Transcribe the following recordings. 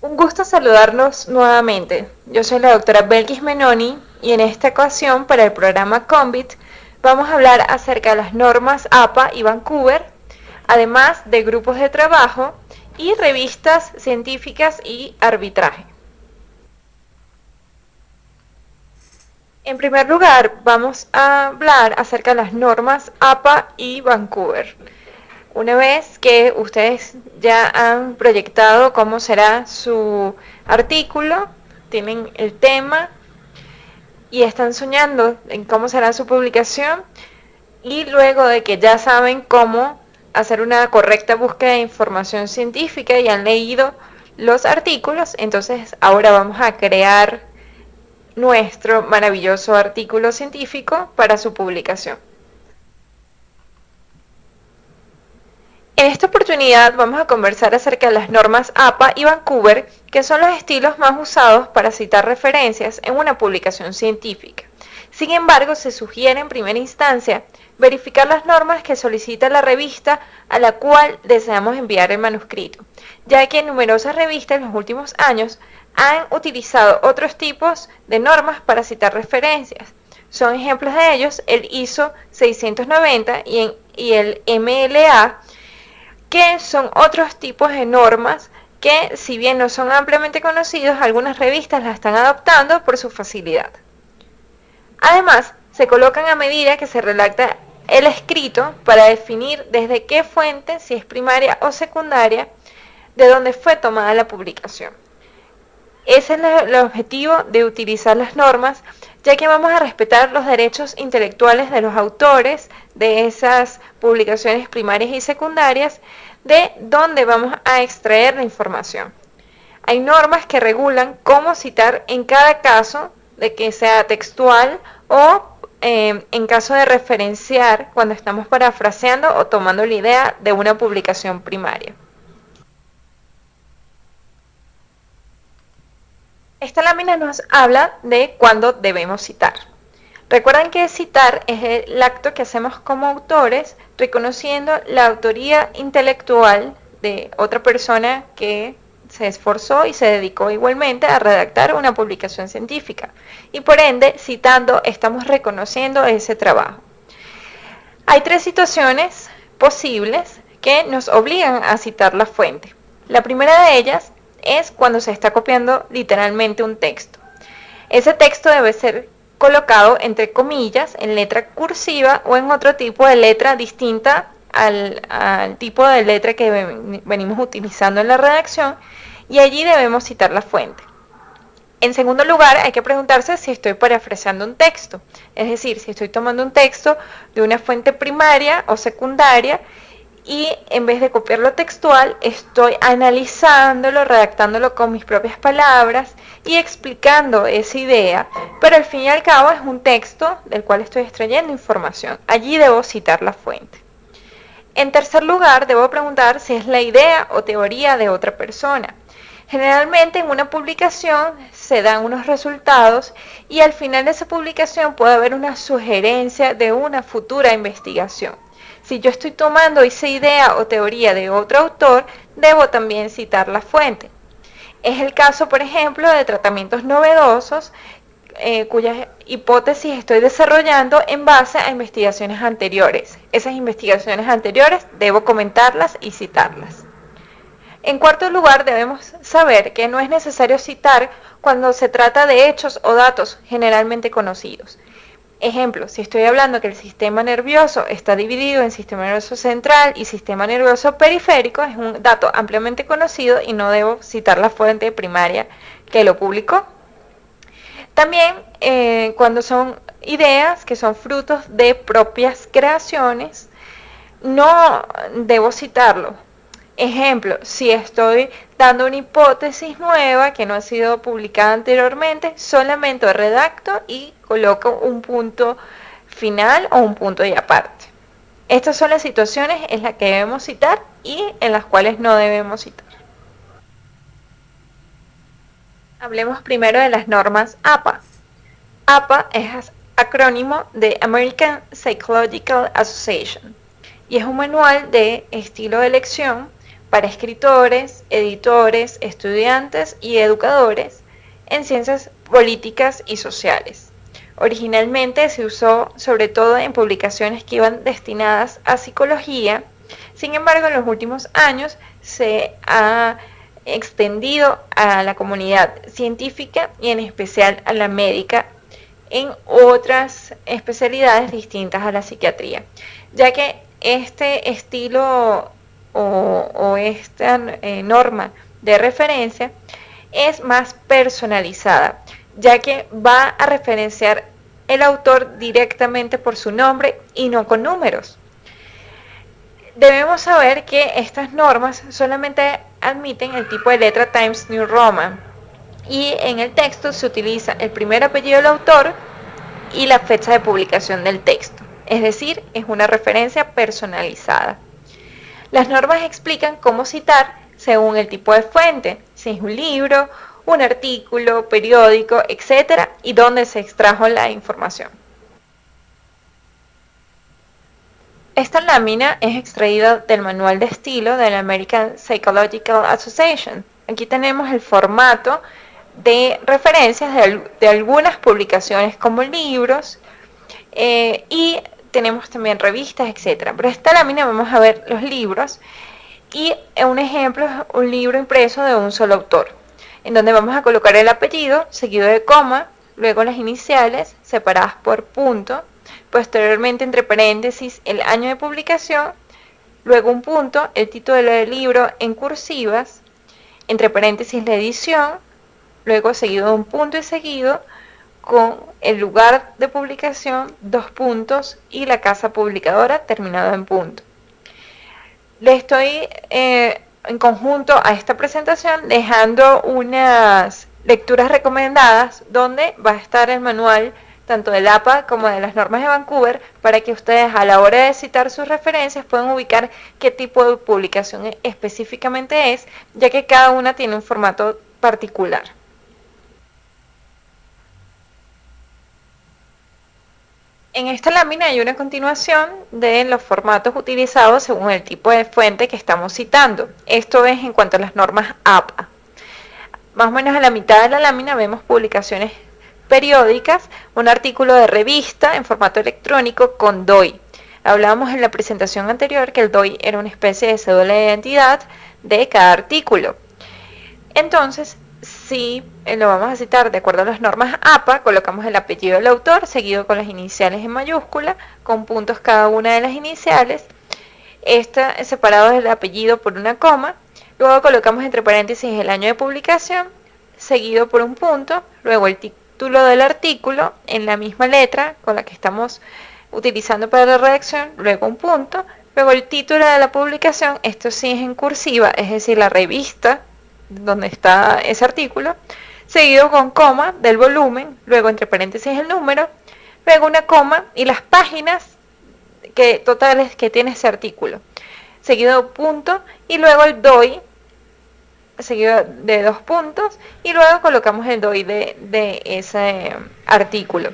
Un gusto saludarlos nuevamente. Yo soy la doctora Belkis Menoni y en esta ocasión para el programa CONVIT vamos a hablar acerca de las normas APA y Vancouver, además de grupos de trabajo y revistas científicas y arbitraje. En primer lugar, vamos a hablar acerca de las normas APA y Vancouver. Una vez que ustedes ya han proyectado cómo será su artículo, tienen el tema y están soñando en cómo será su publicación, y luego de que ya saben cómo hacer una correcta búsqueda de información científica y han leído los artículos, entonces ahora vamos a crear nuestro maravilloso artículo científico para su publicación. En esta oportunidad vamos a conversar acerca de las normas APA y Vancouver, que son los estilos más usados para citar referencias en una publicación científica. Sin embargo, se sugiere en primera instancia verificar las normas que solicita la revista a la cual deseamos enviar el manuscrito, ya que numerosas revistas en los últimos años han utilizado otros tipos de normas para citar referencias. Son ejemplos de ellos el ISO 690 y el MLA, que son otros tipos de normas que, si bien no son ampliamente conocidos, algunas revistas las están adoptando por su facilidad. Además, se colocan a medida que se redacta el escrito para definir desde qué fuente, si es primaria o secundaria, de dónde fue tomada la publicación. Ese es el objetivo de utilizar las normas, ya que vamos a respetar los derechos intelectuales de los autores de esas publicaciones primarias y secundarias, de donde vamos a extraer la información. Hay normas que regulan cómo citar en cada caso, de que sea textual o en caso de referenciar cuando estamos parafraseando o tomando la idea de una publicación primaria. Esta lámina nos habla de cuándo debemos citar. Recuerden que citar es el acto que hacemos como autores reconociendo la autoría intelectual de otra persona que se esforzó y se dedicó igualmente a redactar una publicación científica. Y por ende, citando, estamos reconociendo ese trabajo. Hay tres situaciones posibles que nos obligan a citar la fuente. La primera de ellas es cuando se está copiando literalmente un texto. Ese texto debe ser colocado entre comillas, en letra cursiva o en otro tipo de letra distinta al tipo de letra que venimos utilizando en la redacción, y allí debemos citar la fuente. En segundo lugar, hay que preguntarse si estoy parafraseando un texto, es decir, si estoy tomando un texto de una fuente primaria o secundaria y en vez de copiarlo textual, estoy analizándolo, redactándolo con mis propias palabras y explicando esa idea, pero al fin y al cabo es un texto del cual estoy extrayendo información. Allí debo citar la fuente. En tercer lugar, debo preguntar si es la idea o teoría de otra persona. Generalmente en una publicación se dan unos resultados y al final de esa publicación puede haber una sugerencia de una futura investigación. Si yo estoy tomando esa idea o teoría de otro autor, debo también citar la fuente. Es el caso, por ejemplo, de tratamientos novedosos cuyas hipótesis estoy desarrollando en base a investigaciones anteriores. Esas investigaciones anteriores debo comentarlas y citarlas. En cuarto lugar, debemos saber que no es necesario citar cuando se trata de hechos o datos generalmente conocidos. Ejemplo, si estoy hablando que el sistema nervioso está dividido en sistema nervioso central y sistema nervioso periférico, es un dato ampliamente conocido y no debo citar la fuente primaria que lo publicó. También cuando son ideas que son frutos de propias creaciones, no debo citarlo. Ejemplo, si estoy dando una hipótesis nueva que no ha sido publicada anteriormente, solamente redacto y coloco un punto final o un punto y aparte. Estas son las situaciones en las que debemos citar y en las cuales no debemos citar. Hablemos primero de las normas APA. APA es acrónimo de American Psychological Association y es un manual de estilo de elección para escritores, editores, estudiantes y educadores en ciencias políticas y sociales. Originalmente se usó sobre todo en publicaciones que iban destinadas a psicología. Sin embargo, en los últimos años se ha extendido a la comunidad científica y en especial a la médica en otras especialidades distintas a la psiquiatría, ya que este estilo o esta norma de referencia es más personalizada, ya que va a referenciar el autor directamente por su nombre y no con números. Debemos saber que estas normas solamente admiten el tipo de letra Times New Roman y en el texto se utiliza el primer apellido del autor y la fecha de publicación del texto, es decir, es una referencia personalizada. Las normas explican cómo citar según el tipo de fuente, si es un libro, un artículo, periódico, etc., y dónde se extrajo la información. Esta lámina es extraída del manual de estilo de la American Psychological Association. Aquí tenemos el formato de referencias de algunas publicaciones como libros y tenemos también revistas, etc. Pero esta lámina vamos a ver los libros y un ejemplo es un libro impreso de un solo autor, en donde vamos a colocar el apellido seguido de coma, luego las iniciales separadas por punto, posteriormente entre paréntesis el año de publicación, luego un punto, el título del libro en cursivas, entre paréntesis la edición, luego seguido de un punto y seguido con el lugar de publicación, 2 puntos y la casa publicadora terminado en punto. Le estoy en conjunto a esta presentación dejando unas lecturas recomendadas donde va a estar el manual tanto del APA como de las normas de Vancouver para que ustedes a la hora de citar sus referencias puedan ubicar qué tipo de publicación específicamente es, ya que cada una tiene un formato particular. En esta lámina hay una continuación de los formatos utilizados según el tipo de fuente que estamos citando. Esto es en cuanto a las normas APA. Más o menos a la mitad de la lámina vemos publicaciones periódicas, un artículo de revista en formato electrónico con DOI. Hablábamos en la presentación anterior que el DOI era una especie de cédula de identidad de cada artículo. Entonces, si lo vamos a citar de acuerdo a las normas APA, colocamos el apellido del autor seguido con las iniciales en mayúscula, con puntos cada una de las iniciales, esta separado del apellido por una coma, luego colocamos entre paréntesis el año de publicación, seguido por un punto, luego el título del artículo en la misma letra con la que estamos utilizando para la redacción, luego un punto, luego el título de la publicación, esto sí es en cursiva, es decir, la revista donde está ese artículo, seguido con coma del volumen, luego entre paréntesis el número, luego una coma y las páginas totales que tiene ese artículo, seguido de punto y luego el DOI, seguido de 2 puntos y luego colocamos el DOI de ese artículo.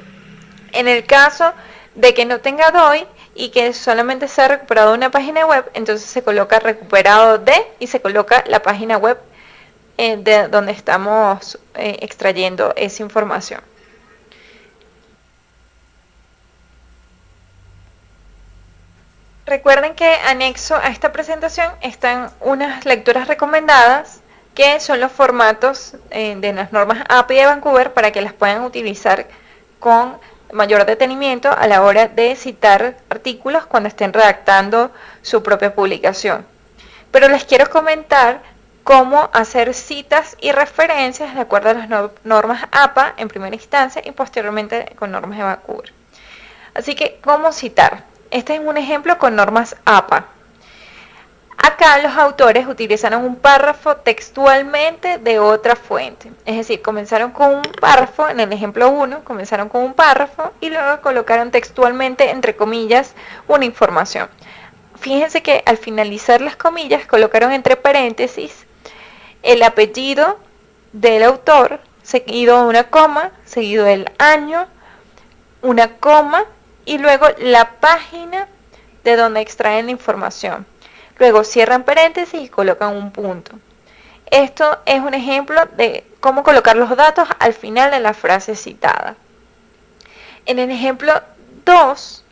En el caso de que no tenga DOI y que solamente sea recuperado una página web, entonces se coloca recuperado de y se coloca la página web de donde estamos extrayendo esa información. Recuerden que anexo a esta presentación están unas lecturas recomendadas que son los formatos de las normas API de Vancouver para que las puedan utilizar con mayor detenimiento a la hora de citar artículos cuando estén redactando su propia publicación. Pero les quiero comentar cómo hacer citas y referencias de acuerdo a las normas APA en primera instancia y posteriormente con normas de Vancouver. Así que, ¿cómo citar? Este es un ejemplo con normas APA. Acá los autores utilizaron un párrafo textualmente de otra fuente. Es decir, comenzaron con un párrafo, en el ejemplo 1, comenzaron con un párrafo y luego colocaron textualmente, entre comillas, una información. Fíjense que al finalizar las comillas colocaron entre paréntesis el apellido del autor, seguido de una coma, seguido del año, una coma y luego la página de donde extraen la información. luego cierran paréntesis y colocan un punto. Esto es un ejemplo de cómo colocar los datos al final de la frase citada. En el ejemplo 2,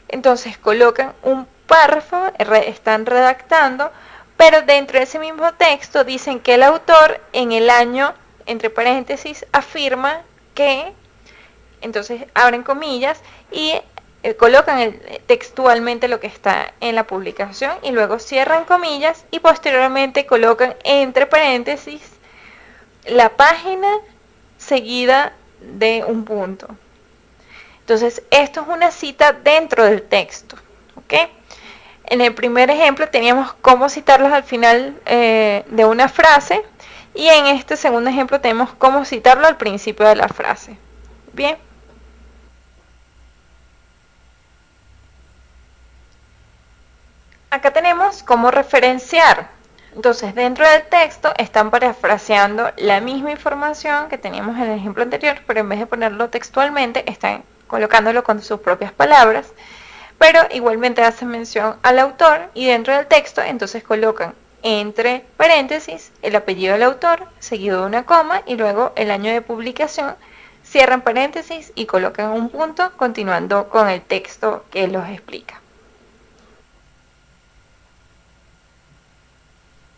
entonces colocan un párrafo, están redactando, pero dentro de ese mismo texto dicen que el autor en el año, entre paréntesis, afirma que, entonces abren comillas y colocan textualmente lo que está en la publicación y luego cierran comillas y posteriormente colocan entre paréntesis la página seguida de un punto. Entonces, esto es una cita dentro del texto, ¿ok? En el primer ejemplo teníamos cómo citarlos al final de una frase y en este segundo ejemplo tenemos cómo citarlo al principio de la frase. Bien. Acá tenemos cómo referenciar. Entonces, dentro del texto están parafraseando la misma información que teníamos en el ejemplo anterior, pero en vez de ponerlo textualmente, están colocándolo con sus propias palabras, pero igualmente hacen mención al autor y dentro del texto entonces colocan entre paréntesis el apellido del autor, seguido de una coma y luego el año de publicación, cierran paréntesis y colocan un punto continuando con el texto que los explica.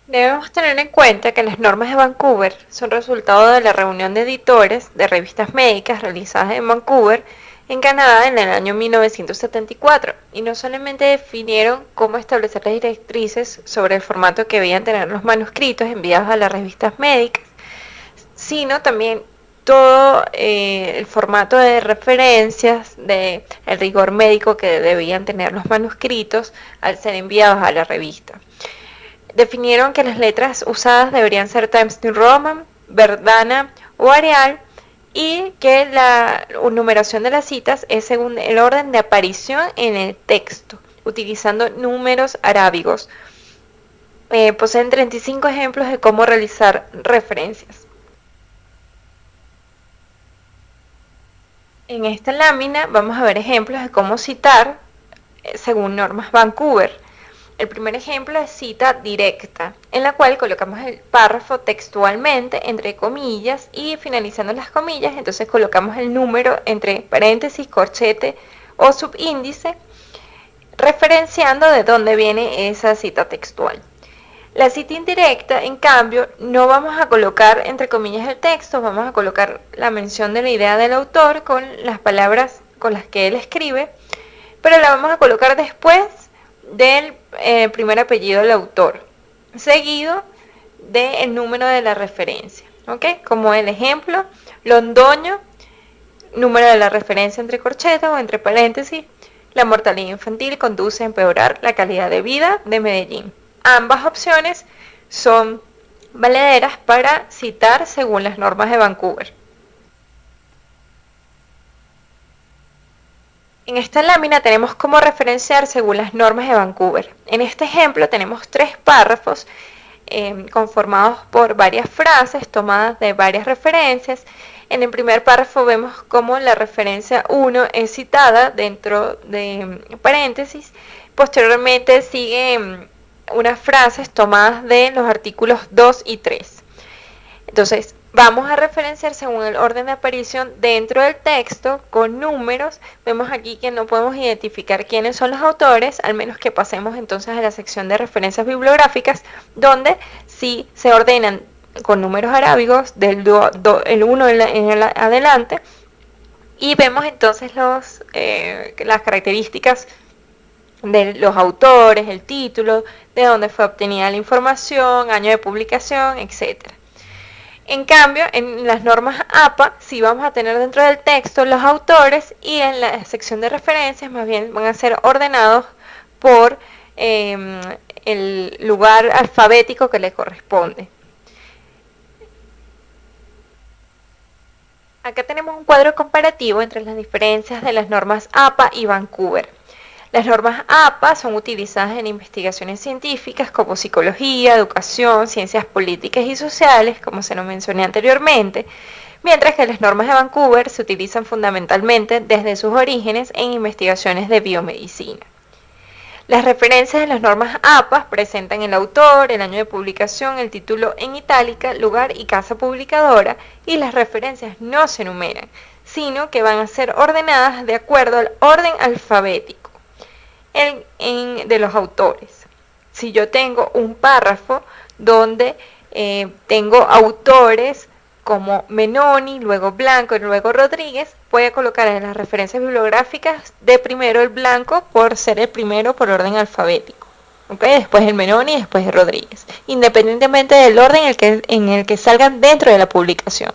Debemos tener en cuenta que las normas de Vancouver son resultado de la reunión de editores de revistas médicas realizadas en Vancouver, en Canadá, en el año 1974, y no solamente definieron cómo establecer las directrices sobre el formato que debían tener los manuscritos enviados a las revistas médicas, sino también todo el formato de referencias, el rigor médico que debían tener los manuscritos al ser enviados a la revista. Definieron que las letras usadas deberían ser Times New Roman, Verdana o Arial y que la numeración de las citas es según el orden de aparición en el texto, utilizando números arábigos. Poseen 35 ejemplos de cómo realizar referencias. En esta lámina vamos a ver ejemplos de cómo citar según normas Vancouver. El primer ejemplo es cita directa, en la cual colocamos el párrafo textualmente entre comillas y finalizando las comillas, entonces colocamos el número entre paréntesis, corchete o subíndice, referenciando de dónde viene esa cita textual. La cita indirecta, en cambio, no vamos a colocar entre comillas el texto, vamos a colocar la mención de la idea del autor con las palabras con las que él escribe, pero la vamos a colocar después del primer apellido del autor, seguido del número de la referencia, ¿ok? Como el ejemplo, Londoño, número de la referencia entre corchetes o entre paréntesis, la mortalidad infantil conduce a empeorar la calidad de vida de Medellín. Ambas opciones son valederas para citar según las normas de Vancouver. En esta lámina tenemos cómo referenciar según las normas de Vancouver. En este ejemplo tenemos 3 párrafos conformados por varias frases tomadas de varias referencias. En el primer párrafo vemos cómo la referencia 1 es citada dentro de paréntesis. Posteriormente siguen unas frases tomadas de los artículos 2 y 3. Entonces, vamos a referenciar según el orden de aparición dentro del texto con números. Vemos aquí que no podemos identificar quiénes son los autores, al menos que pasemos entonces a la sección de referencias bibliográficas, donde sí se ordenan con números arábigos del el 1 en adelante, y vemos entonces las características de los autores, el título, de dónde fue obtenida la información, año de publicación, etcétera. En cambio, en las normas APA sí vamos a tener dentro del texto los autores y en la sección de referencias más bien van a ser ordenados por el lugar alfabético que le corresponde. Acá tenemos un cuadro comparativo entre las diferencias de las normas APA y Vancouver. Las normas APA son utilizadas en investigaciones científicas como psicología, educación, ciencias políticas y sociales, como se lo mencioné anteriormente, mientras que las normas de Vancouver se utilizan fundamentalmente desde sus orígenes en investigaciones de biomedicina. Las referencias de las normas APA presentan el autor, el año de publicación, el título en itálica, lugar y casa publicadora, y las referencias no se enumeran, sino que van a ser ordenadas de acuerdo al orden alfabético de los autores. Si yo tengo un párrafo donde tengo autores como Menoni, luego Blanco y luego Rodríguez, voy a colocar en las referencias bibliográficas de primero el Blanco por ser el primero por orden alfabético. ¿Okay? Después el Menoni y después el Rodríguez, independientemente del orden en el que salgan dentro de la publicación.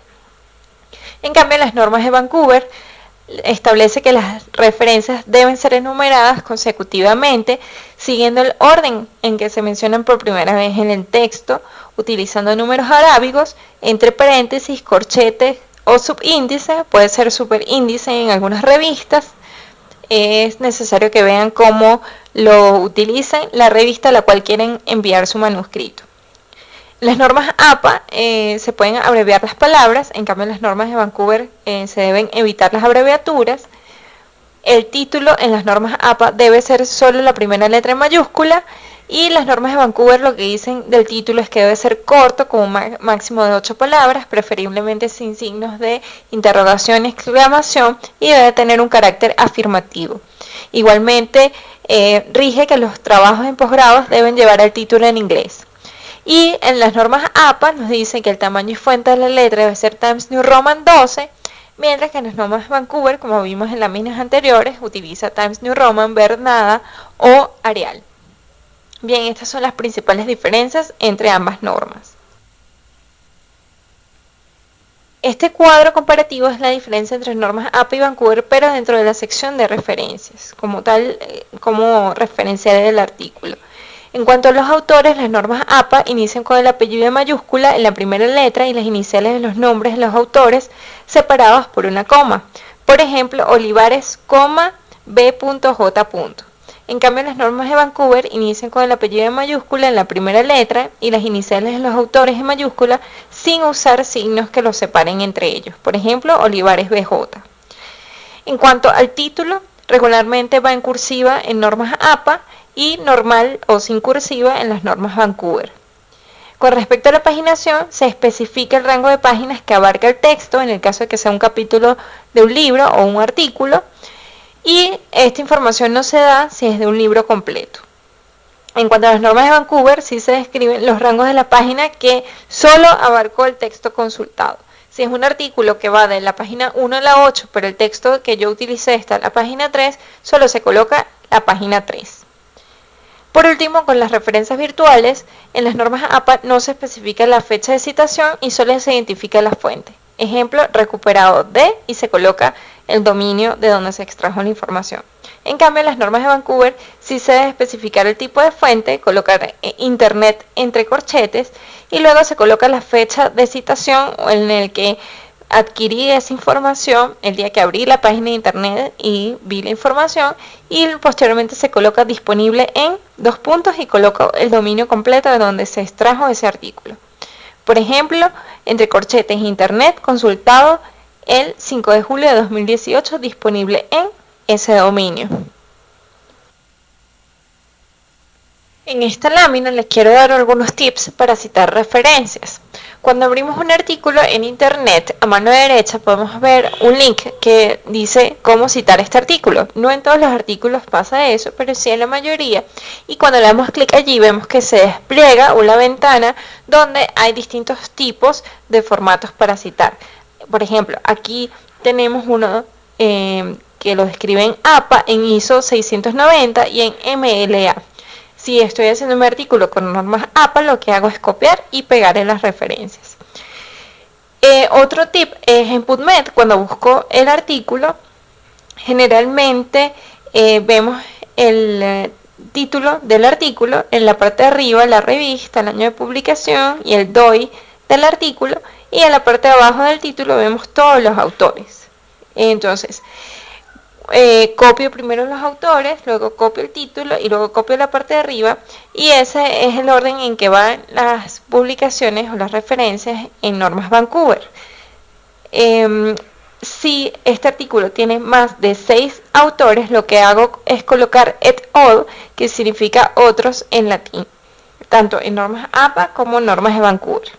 En cambio, las normas de Vancouver establece que las referencias deben ser enumeradas consecutivamente, siguiendo el orden en que se mencionan por primera vez en el texto, utilizando números arábigos, entre paréntesis, corchetes o subíndice, puede ser superíndice en algunas revistas. Es necesario que vean cómo lo utilizan la revista a la cual quieren enviar su manuscrito. Las normas APA se pueden abreviar las palabras, en cambio en las normas de Vancouver se deben evitar las abreviaturas. El título en las normas APA debe ser solo la primera letra en mayúscula, y las normas de Vancouver lo que dicen del título es que debe ser corto, con un máximo de 8 palabras, preferiblemente sin signos de interrogación y exclamación, y debe tener un carácter afirmativo. Igualmente rige que los trabajos en posgrados deben llevar el título en inglés. Y en las normas APA nos dicen que el tamaño y fuente de la letra debe ser Times New Roman 12, mientras que en las normas Vancouver, como vimos en las líneas anteriores, utiliza Times New Roman, Bernada o Arial. Bien, estas son las principales diferencias entre ambas normas. Este cuadro comparativo es la diferencia entre normas APA y Vancouver, pero dentro de la sección de referencias, como tal, como referenciar el artículo. En cuanto a los autores, las normas APA inician con el apellido en mayúscula en la primera letra y las iniciales de los nombres de los autores separados por una coma. Por ejemplo, Olivares, B.J. En cambio, las normas de Vancouver inician con el apellido en mayúscula en la primera letra y las iniciales de los autores en mayúscula sin usar signos que los separen entre ellos. Por ejemplo, Olivares B.J. En cuanto al título, regularmente va en cursiva en normas APA y normal o sin cursiva en las normas Vancouver. Con respecto a la paginación, se especifica el rango de páginas que abarca el texto, en el caso de que sea un capítulo de un libro o un artículo, y esta información no se da si es de un libro completo. En cuanto a las normas de Vancouver, sí se describen los rangos de la página que solo abarcó el texto consultado. Si es un artículo que va de la página 1 a la 8, pero el texto que yo utilicé está en la página 3, solo se coloca la página 3. Por último, con las referencias virtuales, en las normas APA no se especifica la fecha de citación y solo se identifica la fuente. Ejemplo, recuperado de, y se coloca el dominio de donde se extrajo la información. En cambio, en las normas de Vancouver sí se debe especificar el tipo de fuente, colocar internet entre corchetes y luego se coloca la fecha de citación en el que adquirí esa información, el día que abrí la página de internet y vi la información, y posteriormente se coloca disponible en dos puntos y coloco el dominio completo de donde se extrajo ese artículo. Por ejemplo, entre corchetes internet consultado el 5 de julio de 2018 disponible en ese dominio. En esta lámina les quiero dar algunos tips para citar referencias. Cuando abrimos un artículo en internet, a mano derecha podemos ver un link que dice cómo citar este artículo. No en todos los artículos pasa eso, pero sí en la mayoría. Y cuando le damos clic allí vemos que se despliega una ventana donde hay distintos tipos de formatos para citar. Por ejemplo, aquí tenemos uno que lo describe en APA, en ISO 690 y en MLA. Si estoy haciendo mi artículo con normas APA, lo que hago es copiar y pegar en las referencias. Otro tip es en PubMed, cuando busco el artículo, generalmente vemos el título del artículo, en la parte de arriba la revista, el año de publicación y el DOI del artículo, y en la parte de abajo del título vemos todos los autores. Entonces, copio primero los autores, luego copio el título y luego copio la parte de arriba, y ese es el orden en que van las publicaciones o las referencias en normas Vancouver. Si este artículo tiene más de 6 autores, lo que hago es colocar et al, que significa otros en latín, tanto en normas APA como en normas de Vancouver.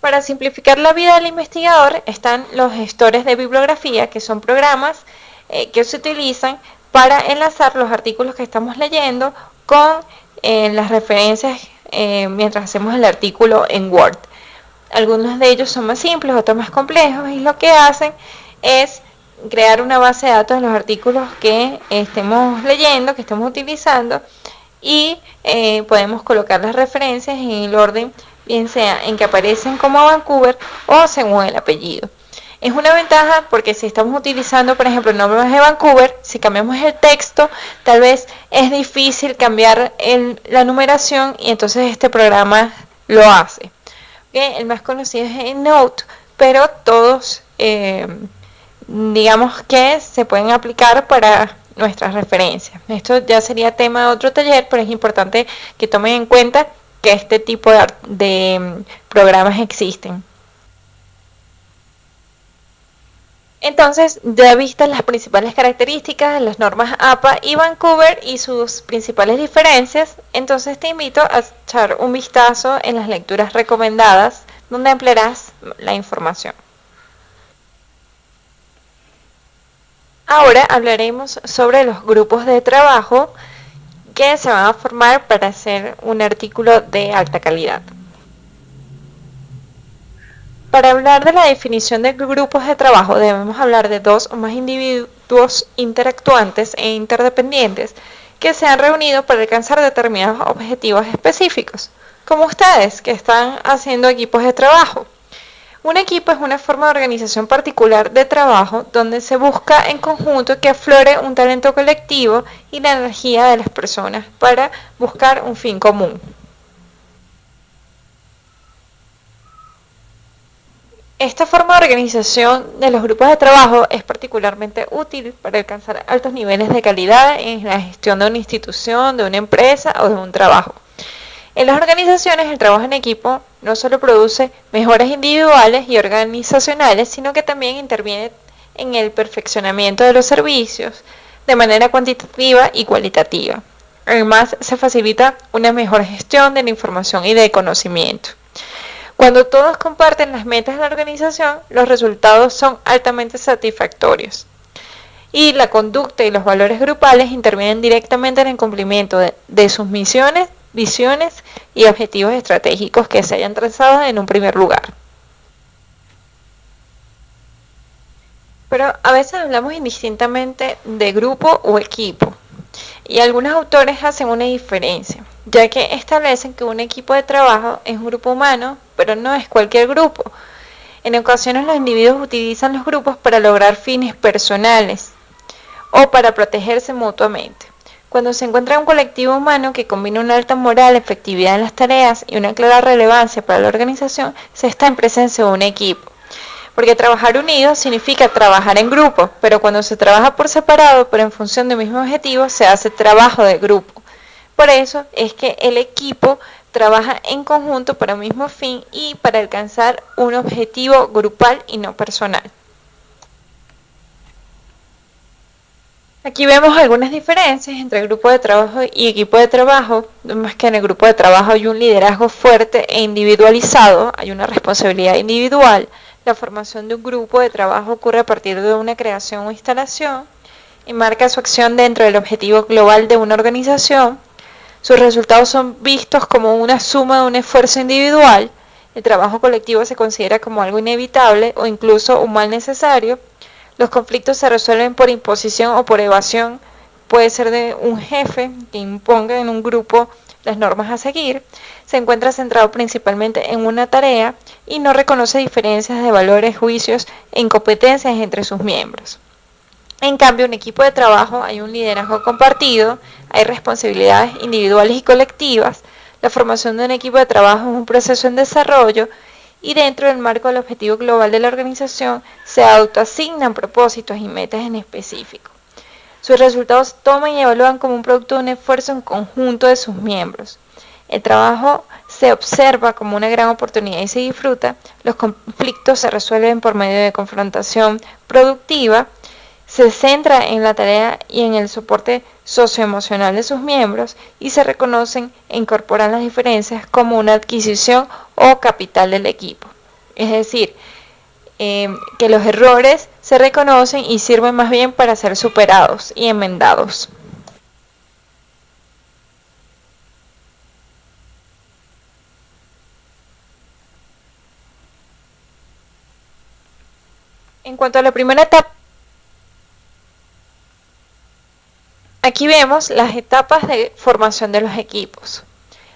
Para simplificar la vida del investigador están los gestores de bibliografía, que son programas que se utilizan para enlazar los artículos que estamos leyendo con las referencias mientras hacemos el artículo en Word. Algunos de ellos son más simples, otros más complejos, y lo que hacen es crear una base de datos de los artículos que estemos leyendo, que estemos utilizando, y podemos colocar las referencias en el orden, bien sea en que aparecen como Vancouver o según el apellido. Es una ventaja porque si estamos utilizando, por ejemplo, nombres de Vancouver, si cambiamos el texto, tal vez es difícil cambiar la numeración, y entonces este programa lo hace. El más conocido es EndNote, pero todos digamos que se pueden aplicar para nuestras referencias. Esto ya sería tema de otro taller, pero es importante que tomen en cuenta que este tipo de programas existen. Entonces, ya vistas las principales características de las normas APA y Vancouver y sus principales diferencias, entonces te invito a echar un vistazo en las lecturas recomendadas, donde ampliarás la información. Ahora hablaremos sobre los grupos de trabajo que se van a formar para hacer un artículo de alta calidad. Para hablar de la definición de grupos de trabajo debemos hablar de dos o más individuos interactuantes e interdependientes que se han reunido para alcanzar determinados objetivos específicos, como ustedes que están haciendo equipos de trabajo. Un equipo es una forma de organización particular de trabajo donde se busca en conjunto que aflore un talento colectivo y la energía de las personas para buscar un fin común. Esta forma de organización de los grupos de trabajo es particularmente útil para alcanzar altos niveles de calidad en la gestión de una institución, de una empresa o de un trabajo. En las organizaciones, el trabajo en equipo no solo produce mejoras individuales y organizacionales, sino que también interviene en el perfeccionamiento de los servicios de manera cuantitativa y cualitativa. Además, se facilita una mejor gestión de la información y del conocimiento. Cuando todos comparten las metas de la organización, los resultados son altamente satisfactorios. Y la conducta y los valores grupales intervienen directamente en el cumplimiento de sus misiones, visiones y objetivos estratégicos que se hayan trazado en un primer lugar. Pero a veces hablamos indistintamente de grupo o equipo, y algunos autores hacen una diferencia, ya que establecen que un equipo de trabajo es un grupo humano, pero no es cualquier grupo. En ocasiones los individuos utilizan los grupos para lograr fines personales o para protegerse mutuamente. Cuando se encuentra un colectivo humano que combina una alta moral, efectividad en las tareas y una clara relevancia para la organización, se está en presencia de un equipo. Porque trabajar unidos significa trabajar en grupo, pero cuando se trabaja por separado, pero en función del mismo objetivo, se hace trabajo de grupo. Por eso es que el equipo trabaja en conjunto para un mismo fin y para alcanzar un objetivo grupal y no personal. Aquí vemos algunas diferencias entre grupo de trabajo y equipo de trabajo. Vemos que en el grupo de trabajo hay un liderazgo fuerte e individualizado, hay una responsabilidad individual. La formación de un grupo de trabajo ocurre a partir de una creación o instalación y marca su acción dentro del objetivo global de una organización. Sus resultados son vistos como una suma de un esfuerzo individual. El trabajo colectivo se considera como algo inevitable o incluso un mal necesario. Los conflictos se resuelven por imposición o por evasión. Puede ser de un jefe que imponga en un grupo las normas a seguir. Se encuentra centrado principalmente en una tarea y no reconoce diferencias de valores, juicios e incompetencias entre sus miembros. En cambio, en un equipo de trabajo hay un liderazgo compartido, hay responsabilidades individuales y colectivas. La formación de un equipo de trabajo es un proceso en desarrollo y dentro del marco del objetivo global de la organización se autoasignan propósitos y metas en específico. Sus resultados se toman y evalúan como un producto de un esfuerzo en conjunto de sus miembros. El trabajo se observa como una gran oportunidad y se disfruta. Los conflictos se resuelven por medio de confrontación productiva. Se centra en la tarea y en el soporte socioemocional de sus miembros y se reconocen e incorporan las diferencias como una adquisición o capital del equipo. Es decir, que los errores se reconocen y sirven más bien para ser superados y enmendados. En cuanto a la primera etapa, aquí vemos las etapas de formación de los equipos.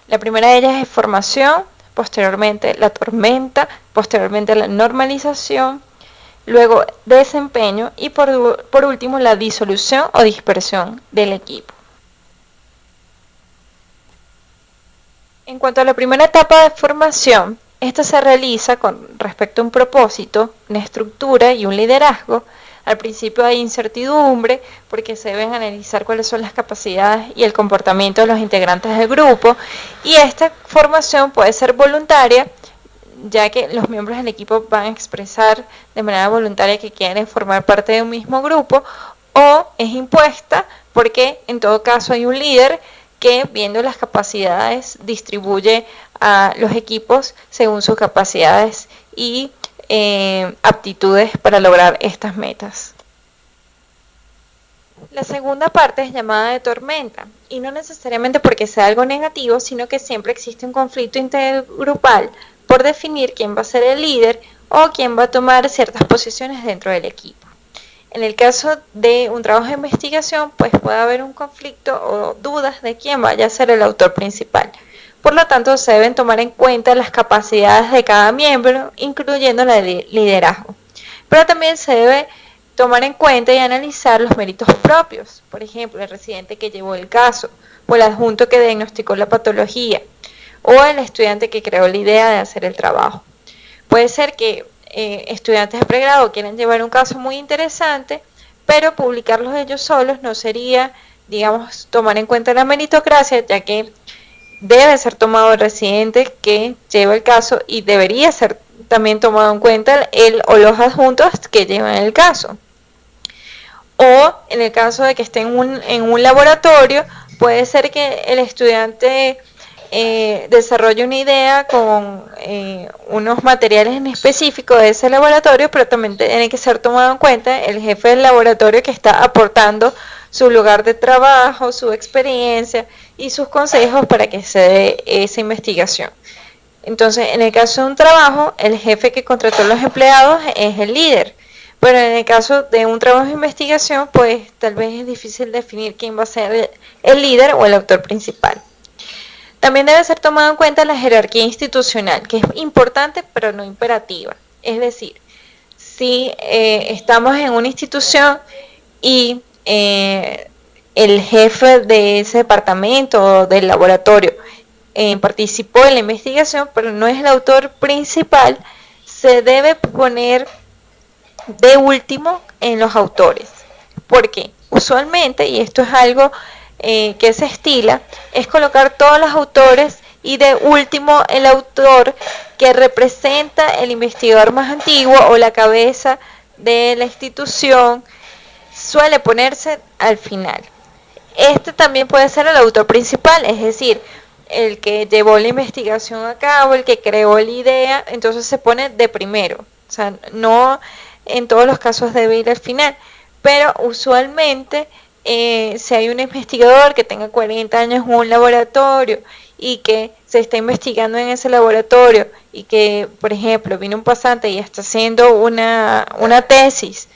La primera de ellas es formación, posteriormente la tormenta, posteriormente la normalización, luego desempeño y por último la disolución o dispersión del equipo. En cuanto a la primera etapa de formación, esta se realiza con respecto a un propósito, una estructura y un liderazgo. Al principio hay incertidumbre porque se deben analizar cuáles son las capacidades y el comportamiento de los integrantes del grupo, y esta formación puede ser voluntaria, ya que los miembros del equipo van a expresar de manera voluntaria que quieren formar parte de un mismo grupo, o es impuesta porque en todo caso hay un líder que, viendo las capacidades, distribuye a los equipos según sus capacidades y aptitudes para lograr estas metas. La segunda parte es llamada de tormenta, y no necesariamente porque sea algo negativo, sino que siempre existe un conflicto intergrupal por definir quién va a ser el líder o quién va a tomar ciertas posiciones dentro del equipo. En el caso de un trabajo de investigación, pues puede haber un conflicto o dudas de quién vaya a ser el autor principal. Por lo tanto, se deben tomar en cuenta las capacidades de cada miembro, incluyendo la de liderazgo. Pero también se debe tomar en cuenta y analizar los méritos propios. Por ejemplo, el residente que llevó el caso, o el adjunto que diagnosticó la patología, o el estudiante que creó la idea de hacer el trabajo. Puede ser que estudiantes de pregrado quieran llevar un caso muy interesante, pero publicarlos ellos solos no sería, digamos, tomar en cuenta la meritocracia, ya que debe ser tomado el residente que lleva el caso y debería ser también tomado en cuenta él o los adjuntos que llevan el caso. O en el caso de que esté en un laboratorio, puede ser que el estudiante desarrolle una idea con unos materiales en específico de ese laboratorio, pero también tiene que ser tomado en cuenta el jefe del laboratorio que está aportando su lugar de trabajo, su experiencia y sus consejos para que se dé esa investigación. Entonces, en el caso de un trabajo, el jefe que contrató a los empleados es el líder. Pero en el caso de un trabajo de investigación, pues tal vez es difícil definir quién va a ser el líder o el autor principal. También debe ser tomado en cuenta la jerarquía institucional, que es importante pero no imperativa. Es decir, si estamos en una institución y el jefe de ese departamento o del laboratorio participó en la investigación, pero no es el autor principal, se debe poner de último en los autores. Porque usualmente, y esto es algo que se estila, es colocar todos los autores y de último el autor que representa el investigador más antiguo o la cabeza de la institución suele ponerse al final. Este también puede ser el autor principal, es decir, el que llevó la investigación a cabo, el que creó la idea, entonces se pone de primero. O sea, no en todos los casos debe ir al final, pero usualmente si hay un investigador que tenga 40 años en un laboratorio y que se está investigando en ese laboratorio y que, por ejemplo, viene un pasante y está haciendo una tesis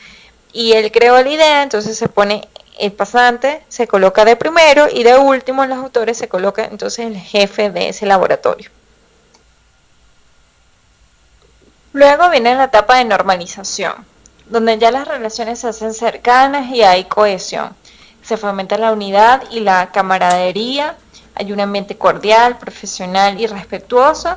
y él creó la idea, entonces se pone el pasante, se coloca de primero y de último en los autores se coloca entonces el jefe de ese laboratorio. Luego viene la etapa de normalización, donde ya las relaciones se hacen cercanas y hay cohesión. Se fomenta la unidad y la camaradería, hay un ambiente cordial, profesional y respetuoso,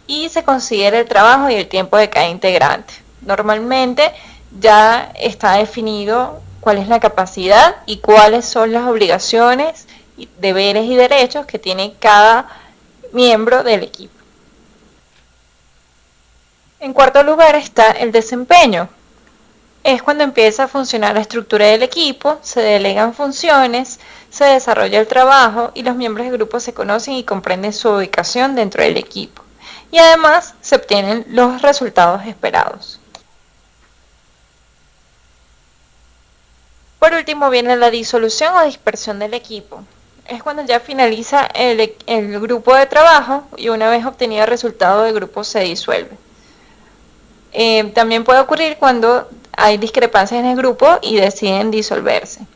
y se considera el trabajo y el tiempo de cada integrante. Normalmente ya está definido cuál es la capacidad y cuáles son las obligaciones, deberes y derechos que tiene cada miembro del equipo. En cuarto lugar está el desempeño. Es cuando empieza a funcionar la estructura del equipo, se delegan funciones, se desarrolla el trabajo y los miembros del grupo se conocen y comprenden su ubicación dentro del equipo. Y además se obtienen los resultados esperados. Por último viene la disolución o dispersión del equipo. Es cuando ya finaliza el grupo de trabajo y una vez obtenido el resultado del grupo se disuelve. También puede ocurrir cuando hay discrepancias en el grupo y deciden disolverse.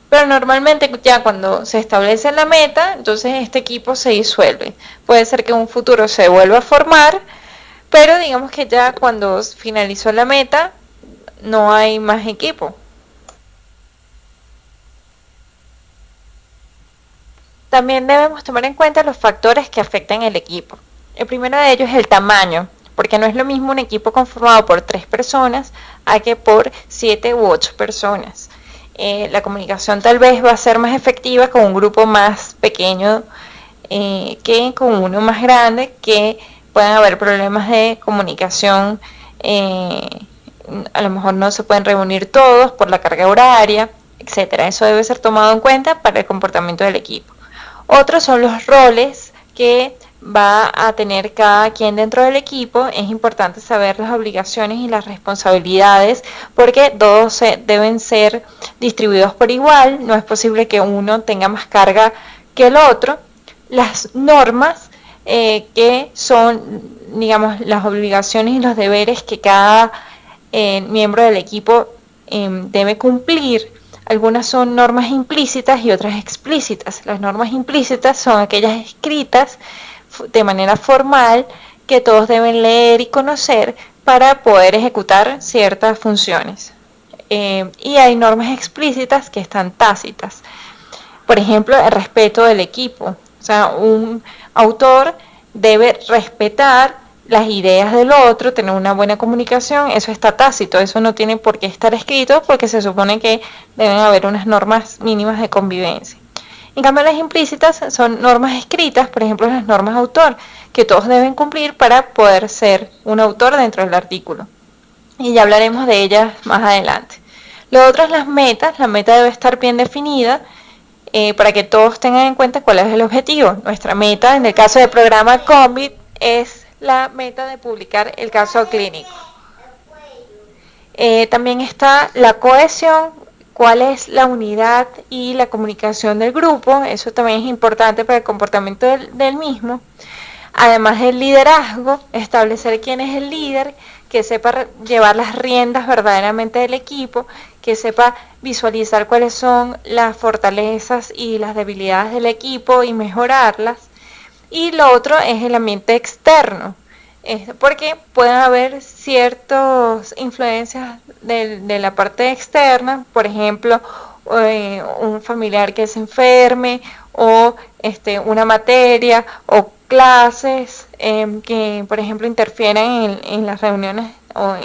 Pero normalmente ya cuando se establece la meta, entonces este equipo se disuelve. Puede ser que en un futuro se vuelva a formar, pero digamos que ya cuando finalizó la meta, no hay más equipo. También debemos tomar en cuenta los factores que afectan el equipo. El primero de ellos es el tamaño, porque no es lo mismo un equipo conformado por 3 personas a que por 7 u 8 personas. La comunicación tal vez va a ser más efectiva con un grupo más pequeño que con uno más grande, que puedan haber problemas de comunicación, a lo mejor no se pueden reunir todos por la carga horaria, etcétera. Eso debe ser tomado en cuenta para el comportamiento del equipo. Otros son los roles que va a tener cada quien dentro del equipo. Es importante saber las obligaciones y las responsabilidades porque todos deben ser distribuidos por igual. No es posible que uno tenga más carga que el otro. Las normas que son, digamos, las obligaciones y los deberes que cada miembro del equipo debe cumplir. Algunas son normas implícitas y otras explícitas. Las normas implícitas son aquellas escritas de manera formal que todos deben leer y conocer para poder ejecutar ciertas funciones. Y hay normas explícitas que están tácitas. Por ejemplo, el respeto del equipo. O sea, un autor debe respetar las ideas del otro, tener una buena comunicación, eso está tácito, eso no tiene por qué estar escrito porque se supone que deben haber unas normas mínimas de convivencia. En cambio, las implícitas son normas escritas, por ejemplo, las normas de autor, que todos deben cumplir para poder ser un autor dentro del artículo. Y ya hablaremos de ellas más adelante. Lo otro es las metas. La meta debe estar bien definida para que todos tengan en cuenta cuál es el objetivo. Nuestra meta, en el caso del programa COVID, es la meta de publicar el caso clínico. También está la cohesión, cuál es la unidad y la comunicación del grupo, eso también es importante para el comportamiento del mismo. Además del liderazgo, establecer quién es el líder, que sepa llevar las riendas verdaderamente del equipo, que sepa visualizar cuáles son las fortalezas y las debilidades del equipo y mejorarlas. Y lo otro es el ambiente externo, porque pueden haber ciertas influencias de la parte externa, por ejemplo, un familiar que se enferme o una materia o clases que, por ejemplo, interfieran en las reuniones o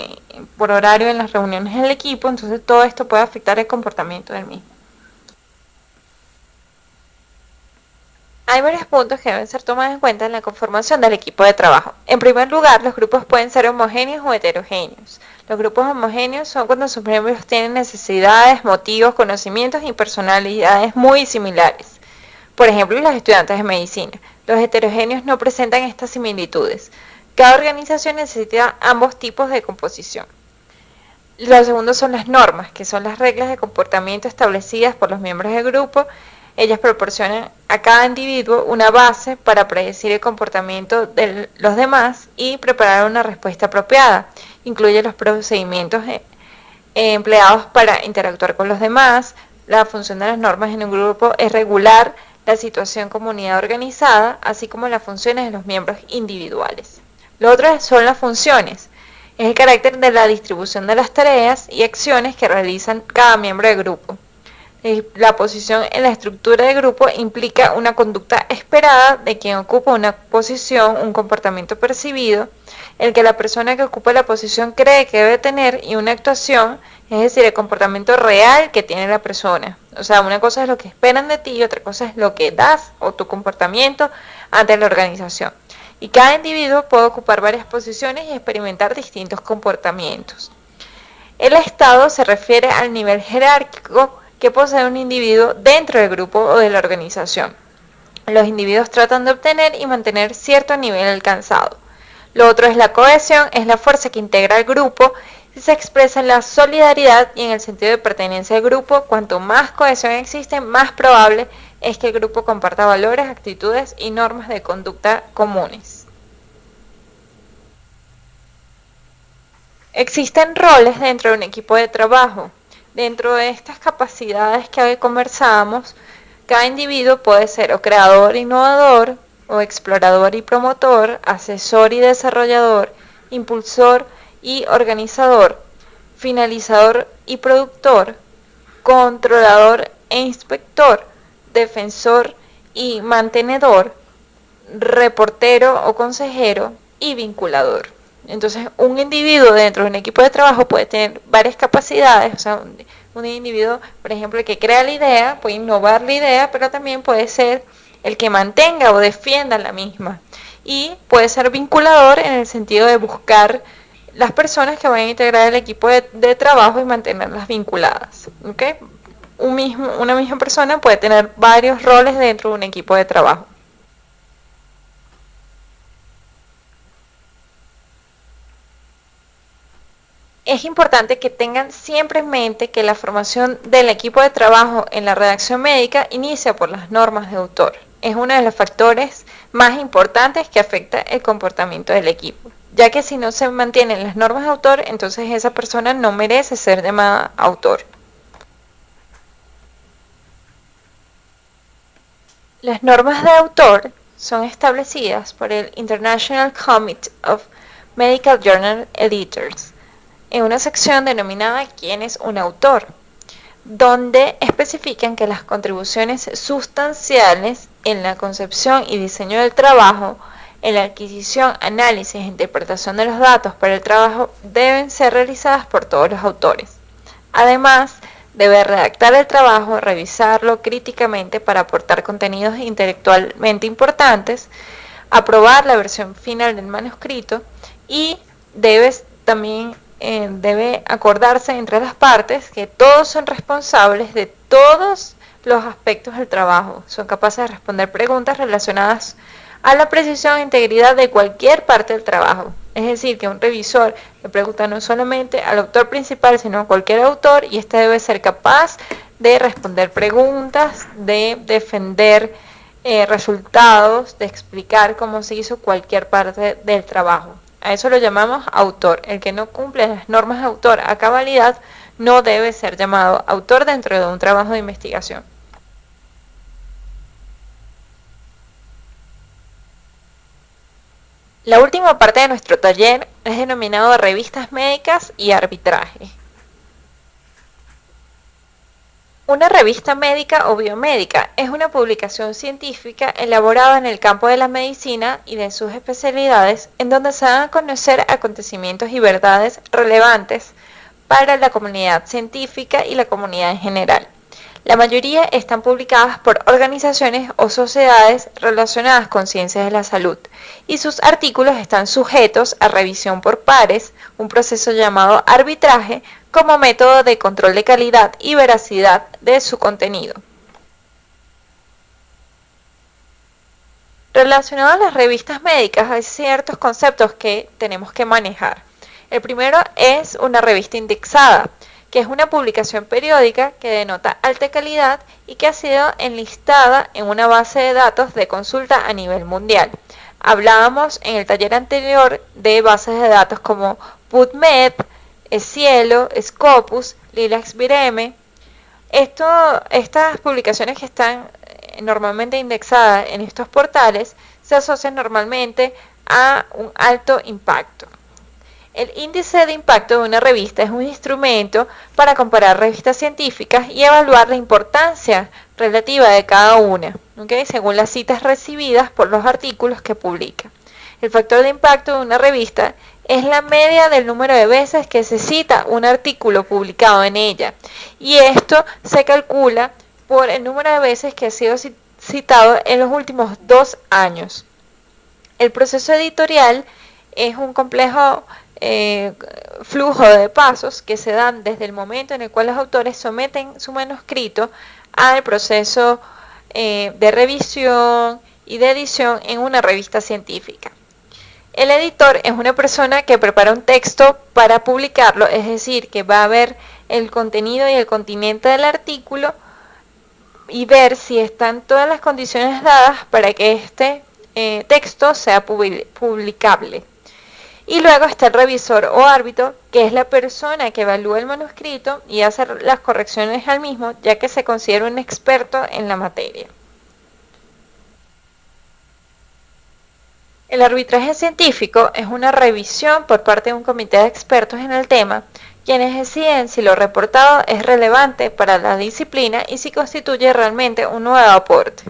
por horario en las reuniones del equipo, entonces todo esto puede afectar el comportamiento del mismo. Hay varios puntos que deben ser tomados en cuenta en la conformación del equipo de trabajo. En primer lugar, los grupos pueden ser homogéneos o heterogéneos. Los grupos homogéneos son cuando sus miembros tienen necesidades, motivos, conocimientos y personalidades muy similares. Por ejemplo, los estudiantes de medicina. Los heterogéneos no presentan estas similitudes. Cada organización necesita ambos tipos de composición. Lo segundo son las normas, que son las reglas de comportamiento establecidas por los miembros del grupo. Ellas proporcionan a cada individuo una base para predecir el comportamiento de los demás y preparar una respuesta apropiada. Incluye los procedimientos empleados para interactuar con los demás. La función de las normas en un grupo es regular la situación comunidad organizada, así como las funciones de los miembros individuales. Lo otro son las funciones. Es el carácter de la distribución de las tareas y acciones que realizan cada miembro del grupo. La posición en la estructura de grupo implica una conducta esperada de quien ocupa una posición, un comportamiento percibido, el que la persona que ocupa la posición cree que debe tener y una actuación, es decir, el comportamiento real que tiene la persona. O sea, una cosa es lo que esperan de ti y otra cosa es lo que das o tu comportamiento ante la organización. Y cada individuo puede ocupar varias posiciones y experimentar distintos comportamientos. El estado se refiere al nivel jerárquico que posee un individuo dentro del grupo o de la organización. Los individuos tratan de obtener y mantener cierto nivel alcanzado. Lo otro es la cohesión, es la fuerza que integra al grupo y se expresa en la solidaridad y en el sentido de pertenencia al grupo. Cuanto más cohesión existe, más probable es que el grupo comparta valores, actitudes y normas de conducta comunes. Existen roles dentro de un equipo de trabajo. Dentro de estas capacidades que hoy conversamos, cada individuo puede ser o creador, innovador, o explorador y promotor, asesor y desarrollador, impulsor y organizador, finalizador y productor, controlador e inspector, defensor y mantenedor, reportero o consejero y vinculador. Entonces, un individuo dentro de un equipo de trabajo puede tener varias capacidades, o sea, un individuo, por ejemplo, el que crea la idea, puede innovar la idea, pero también puede ser el que mantenga o defienda la misma. Y puede ser vinculador en el sentido de buscar las personas que van a integrar el equipo de trabajo y mantenerlas vinculadas. ¿Okay? Una misma persona puede tener varios roles dentro de un equipo de trabajo. Es importante que tengan siempre en mente que la formación del equipo de trabajo en la redacción médica inicia por las normas de autor. Es uno de los factores más importantes que afecta el comportamiento del equipo, ya que si no se mantienen las normas de autor, entonces esa persona no merece ser llamada autor. Las normas de autor son establecidas por el International Committee of Medical Journal Editors, en una sección denominada ¿Quién es un autor?, donde especifican que las contribuciones sustanciales en la concepción y diseño del trabajo, en la adquisición, análisis e interpretación de los datos para el trabajo deben ser realizadas por todos los autores. Además, debe redactar el trabajo, revisarlo críticamente para aportar contenidos intelectualmente importantes, aprobar la versión final del manuscrito y debe acordarse entre las partes que todos son responsables de todos los aspectos del trabajo, son capaces de responder preguntas relacionadas a la precisión e integridad de cualquier parte del trabajo. Es decir, que un revisor le pregunta no solamente al autor principal, sino a cualquier autor, y este debe ser capaz de responder preguntas, de defender resultados, de explicar cómo se hizo cualquier parte del trabajo. A eso lo llamamos autor. El que no cumple las normas de autor a cabalidad no debe ser llamado autor dentro de un trabajo de investigación. La última parte de nuestro taller es denominado revistas médicas y arbitraje. Una revista médica o biomédica es una publicación científica elaborada en el campo de la medicina y de sus especialidades, en donde se dan a conocer acontecimientos y verdades relevantes para la comunidad científica y la comunidad en general. La mayoría están publicadas por organizaciones o sociedades relacionadas con ciencias de la salud, y sus artículos están sujetos a revisión por pares, un proceso llamado arbitraje, como método de control de calidad y veracidad de su contenido. Relacionado a las revistas médicas, hay ciertos conceptos que tenemos que manejar. El primero es una revista indexada, que es una publicación periódica que denota alta calidad y que ha sido enlistada en una base de datos de consulta a nivel mundial. Hablábamos en el taller anterior de bases de datos como PubMed, Cielo, Scopus, LilacsVireme. Estas publicaciones que están normalmente indexadas en estos portales se asocian normalmente a un alto impacto. El índice de impacto de una revista es un instrumento para comparar revistas científicas y evaluar la importancia relativa de cada una, ¿okay? Según las citas recibidas por los artículos que publica. El factor de impacto de una revista es la media del número de veces que se cita un artículo publicado en ella, y esto se calcula por el número de veces que ha sido citado en los últimos 2 años. El proceso editorial es un complejo flujo de pasos que se dan desde el momento en el cual los autores someten su manuscrito al proceso de revisión y de edición en una revista científica. El editor es una persona que prepara un texto para publicarlo, es decir, que va a ver el contenido y el continente del artículo y ver si están todas las condiciones dadas para que este texto sea publicable. Y luego está el revisor o árbitro, que es la persona que evalúa el manuscrito y hace las correcciones al mismo, ya que se considera un experto en la materia. El arbitraje científico es una revisión por parte de un comité de expertos en el tema, quienes deciden si lo reportado es relevante para la disciplina y si constituye realmente un nuevo aporte.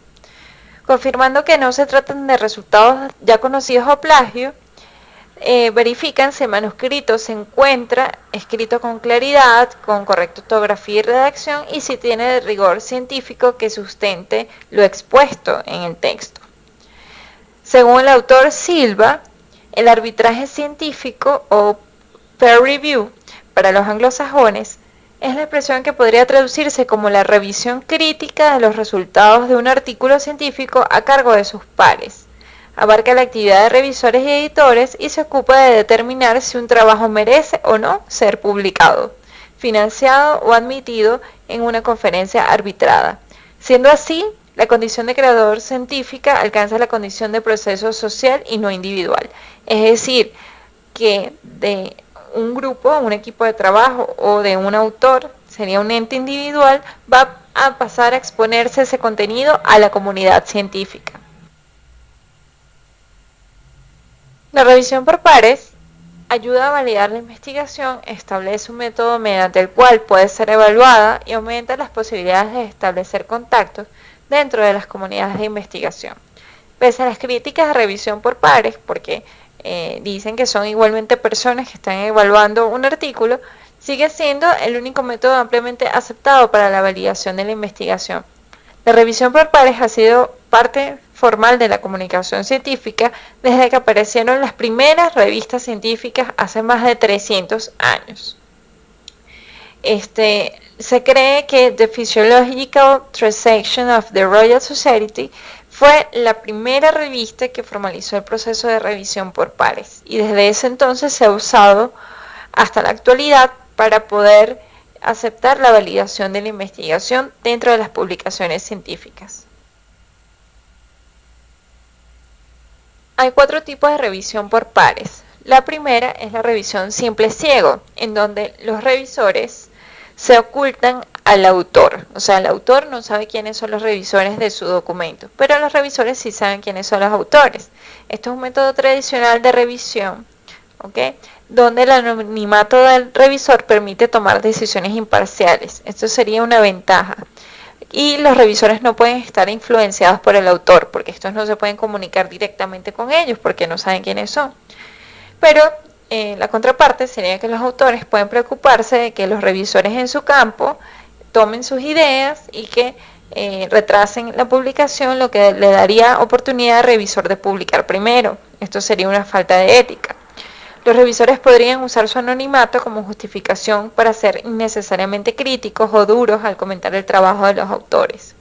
Confirmando que no se tratan de resultados ya conocidos o plagio, verifican si el manuscrito se encuentra escrito con claridad, con correcta ortografía y redacción, y si tiene el rigor científico que sustente lo expuesto en el texto. Según el autor Silva, el arbitraje científico o peer review para los anglosajones es la expresión que podría traducirse como la revisión crítica de los resultados de un artículo científico a cargo de sus pares. Abarca la actividad de revisores y editores y se ocupa de determinar si un trabajo merece o no ser publicado, financiado o admitido en una conferencia arbitrada. Siendo así, la condición de creador científica alcanza la condición de proceso social y no individual. Es decir, que de un grupo, un equipo de trabajo o de un autor, sería un ente individual, va a pasar a exponerse ese contenido a la comunidad científica. La revisión por pares ayuda a validar la investigación, establece un método mediante el cual puede ser evaluada y aumenta las posibilidades de establecer contactos dentro de las comunidades de investigación. Pese a las críticas de revisión por pares, porque dicen que son igualmente personas que están evaluando un artículo, sigue siendo el único método ampliamente aceptado para la validación de la investigación. La revisión por pares ha sido parte formal de la comunicación científica desde que aparecieron las primeras revistas científicas hace más de 300 años. Se cree que The Physiological Transaction of the Royal Society fue la primera revista que formalizó el proceso de revisión por pares y desde ese entonces se ha usado hasta la actualidad para poder aceptar la validación de la investigación dentro de las publicaciones científicas. Hay 4 tipos de revisión por pares. La primera es la revisión simple ciego, en donde los revisores se ocultan al autor. O sea, el autor no sabe quiénes son los revisores de su documento, pero los revisores sí saben quiénes son los autores. Esto es un método tradicional de revisión, ¿okay?, donde el anonimato del revisor permite tomar decisiones imparciales. Esto sería una ventaja. Y los revisores no pueden estar influenciados por el autor, porque estos no se pueden comunicar directamente con ellos, porque no saben quiénes son. Pero la contraparte sería que los autores pueden preocuparse de que los revisores en su campo tomen sus ideas y que retrasen la publicación, lo que le daría oportunidad al revisor de publicar primero. Esto sería una falta de ética. Los revisores podrían usar su anonimato como justificación para ser innecesariamente críticos o duros al comentar el trabajo de los autores.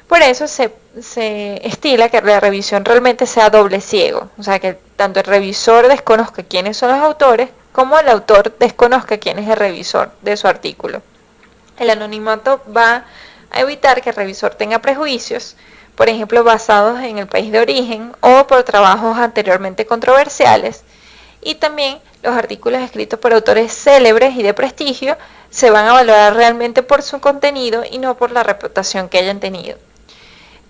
Por eso se estila que la revisión realmente sea doble ciego, o sea que tanto el revisor desconozca quiénes son los autores como el autor desconozca quién es el revisor de su artículo. El anonimato va a evitar que el revisor tenga prejuicios, por ejemplo basados en el país de origen o por trabajos anteriormente controversiales, y también los artículos escritos por autores célebres y de prestigio se van a valorar realmente por su contenido y no por la reputación que hayan tenido.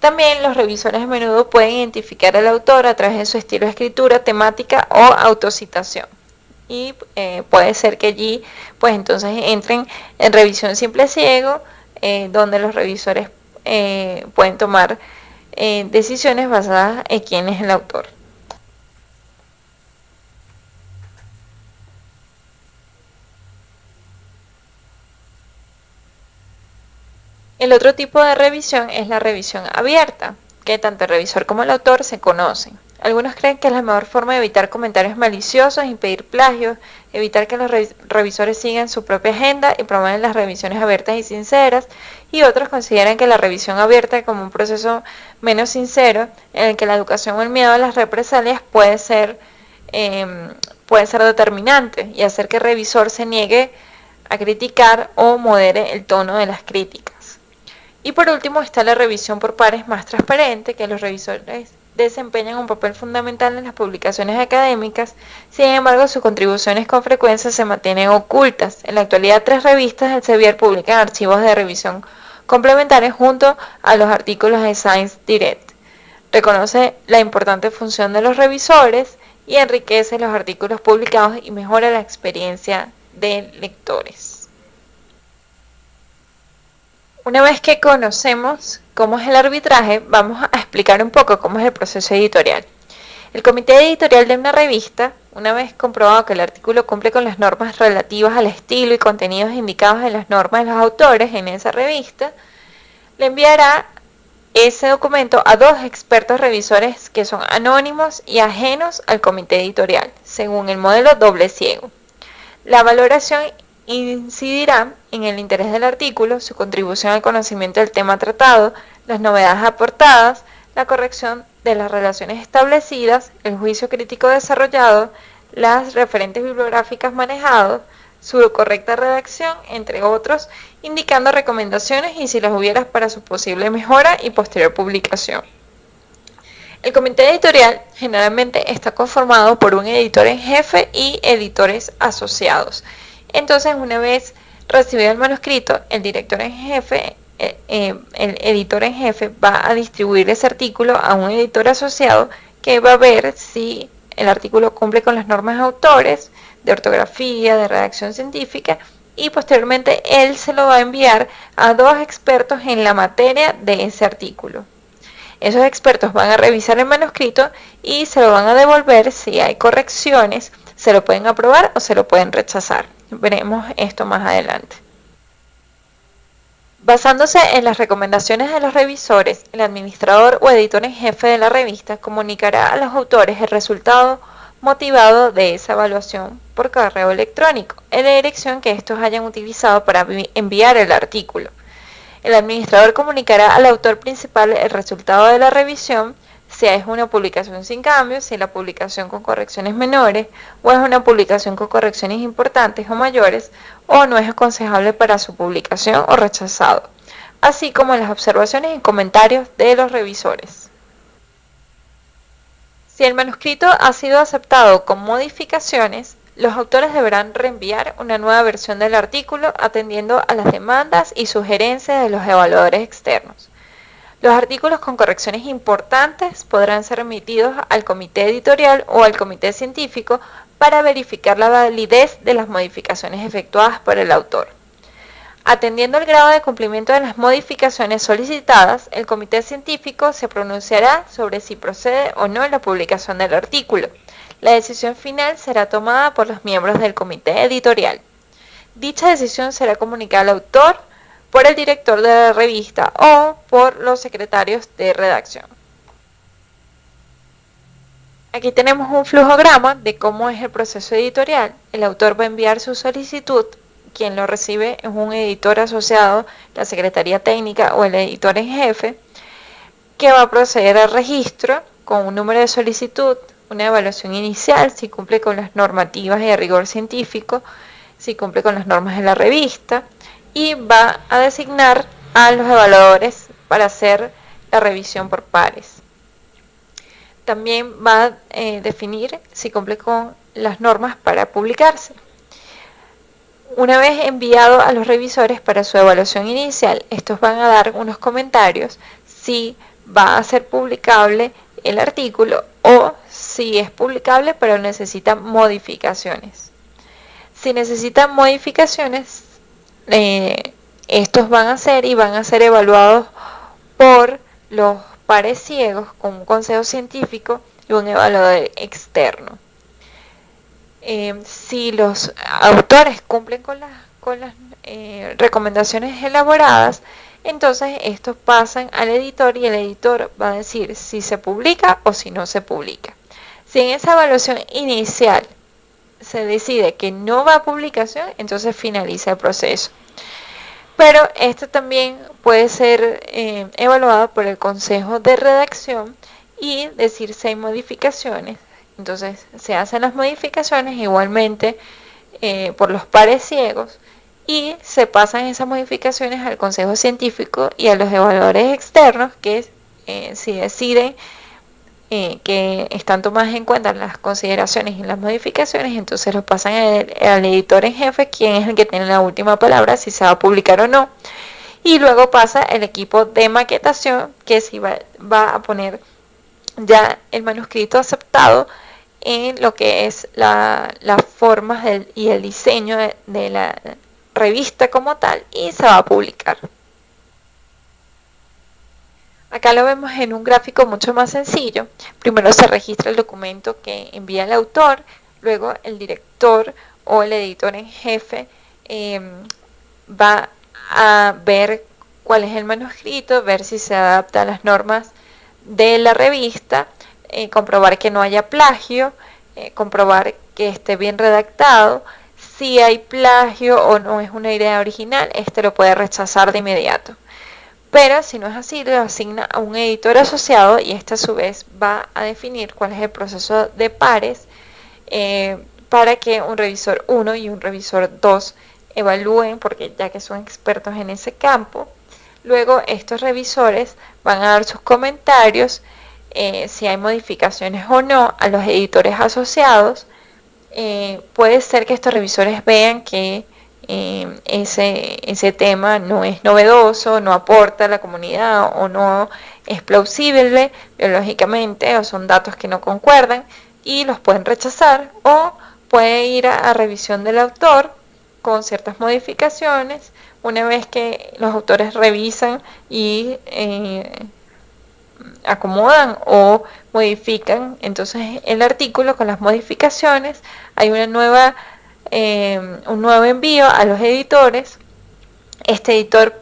También los revisores a menudo pueden identificar al autor a través de su estilo de escritura, temática o autocitación. y puede ser que allí pues entonces entren en revisión simple ciego, donde los revisores pueden tomar decisiones basadas en quién es el autor. El otro tipo de revisión es la revisión abierta, que tanto el revisor como el autor se conocen. Algunos creen que es la mejor forma de evitar comentarios maliciosos, impedir plagios, evitar que los revisores sigan su propia agenda y promueven las revisiones abiertas y sinceras, y otros consideran que la revisión abierta como un proceso menos sincero, en el que la educación o el miedo a las represalias puede ser determinante y hacer que el revisor se niegue a criticar o modere el tono de las críticas. Y por último está la revisión por pares más transparente, que los revisores desempeñan un papel fundamental en las publicaciones académicas. Sin embargo, sus contribuciones con frecuencia se mantienen ocultas. En la actualidad, 3 revistas del Elsevier publican archivos de revisión complementarios junto a los artículos de Science Direct. Reconoce la importante función de los revisores y enriquece los artículos publicados y mejora la experiencia de lectores. Una vez que conocemos cómo es el arbitraje, vamos a explicar un poco cómo es el proceso editorial. El comité editorial de una revista, una vez comprobado que el artículo cumple con las normas relativas al estilo y contenidos indicados en las normas de los autores en esa revista, le enviará ese documento a 2 expertos revisores que son anónimos y ajenos al comité editorial, según el modelo doble ciego. La valoración incidirá en el interés del artículo, su contribución al conocimiento del tema tratado, las novedades aportadas, la corrección de las relaciones establecidas, el juicio crítico desarrollado, las referentes bibliográficas manejadas, su correcta redacción, entre otros, indicando recomendaciones y si las hubiera para su posible mejora y posterior publicación. El comité editorial generalmente está conformado por un editor en jefe y editores asociados. Entonces, una vez recibido el manuscrito, el editor en jefe va a distribuir ese artículo a un editor asociado que va a ver si el artículo cumple con las normas de autores, de ortografía, de redacción científica, y posteriormente él se lo va a enviar a 2 expertos en la materia de ese artículo. Esos expertos van a revisar el manuscrito y se lo van a devolver. Si hay correcciones, se lo pueden aprobar o se lo pueden rechazar. Veremos esto más adelante. Basándose en las recomendaciones de los revisores, el administrador o editor en jefe de la revista comunicará a los autores el resultado motivado de esa evaluación por correo electrónico, en la dirección que estos hayan utilizado para enviar el artículo. El administrador comunicará al autor principal el resultado de la revisión, si es una publicación sin cambios, si es la publicación con correcciones menores, o es una publicación con correcciones importantes o mayores, o no es aconsejable para su publicación o rechazado, así como las observaciones y comentarios de los revisores. Si el manuscrito ha sido aceptado con modificaciones, los autores deberán reenviar una nueva versión del artículo atendiendo a las demandas y sugerencias de los evaluadores externos. Los artículos con correcciones importantes podrán ser remitidos al comité editorial o al comité científico para verificar la validez de las modificaciones efectuadas por el autor. Atendiendo el grado de cumplimiento de las modificaciones solicitadas, el comité científico se pronunciará sobre si procede o no la publicación del artículo. La decisión final será tomada por los miembros del comité editorial. Dicha decisión será comunicada al autor por el director de la revista o por los secretarios de redacción. Aquí tenemos un flujograma de cómo es el proceso editorial. El autor va a enviar su solicitud, quien lo recibe es un editor asociado, la secretaría técnica o el editor en jefe, que va a proceder al registro con un número de solicitud, una evaluación inicial, si cumple con las normativas y de rigor científico, si cumple con las normas de la revista, y va a designar a los evaluadores para hacer la revisión por pares. También va a definir si cumple con las normas para publicarse. Una vez enviado a los revisores para su evaluación inicial, estos van a dar unos comentarios si va a ser publicable el artículo o si es publicable pero necesita modificaciones. Si necesitan modificaciones, estos van a ser evaluados por los pares ciegos con un consejo científico y un evaluador externo. Si los autores cumplen con las recomendaciones elaboradas, entonces estos pasan al editor y el editor va a decir si se publica o si no se publica. Si en esa evaluación inicial se decide que no va a publicación, entonces finaliza el proceso. Pero esto también puede ser evaluado por el consejo de redacción y decir si hay modificaciones. Entonces se hacen las modificaciones igualmente por los pares ciegos y se pasan esas modificaciones al consejo científico y a los evaluadores externos que si deciden que están tomadas en cuenta las consideraciones y las modificaciones, entonces los pasan al editor en jefe, quien es el que tiene la última palabra si se va a publicar o no, y luego pasa el equipo de maquetación que sí va a poner ya el manuscrito aceptado en lo que es las formas y el diseño de la revista como tal, y se va a publicar. Acá lo vemos en un gráfico mucho más sencillo. Primero se registra el documento que envía el autor, luego el director o el editor en jefe va a ver cuál es el manuscrito, ver si se adapta a las normas de la revista, comprobar que no haya plagio, comprobar que esté bien redactado. Si hay plagio o no es una idea original, este lo puede rechazar de inmediato. Pero si no es así, lo asigna a un editor asociado y este a su vez va a definir cuál es el proceso de pares para que un revisor 1 y un revisor 2 evalúen, porque ya que son expertos en ese campo. Luego estos revisores van a dar sus comentarios, si hay modificaciones o no a los editores asociados. Puede ser que estos revisores vean que ese tema no es novedoso, no aporta a la comunidad o no es plausible biológicamente, o son datos que no concuerdan y los pueden rechazar, o puede ir a revisión del autor con ciertas modificaciones. Una vez que los autores revisan y acomodan o modifican entonces el artículo con las modificaciones, hay un nuevo envío a los editores. Este editor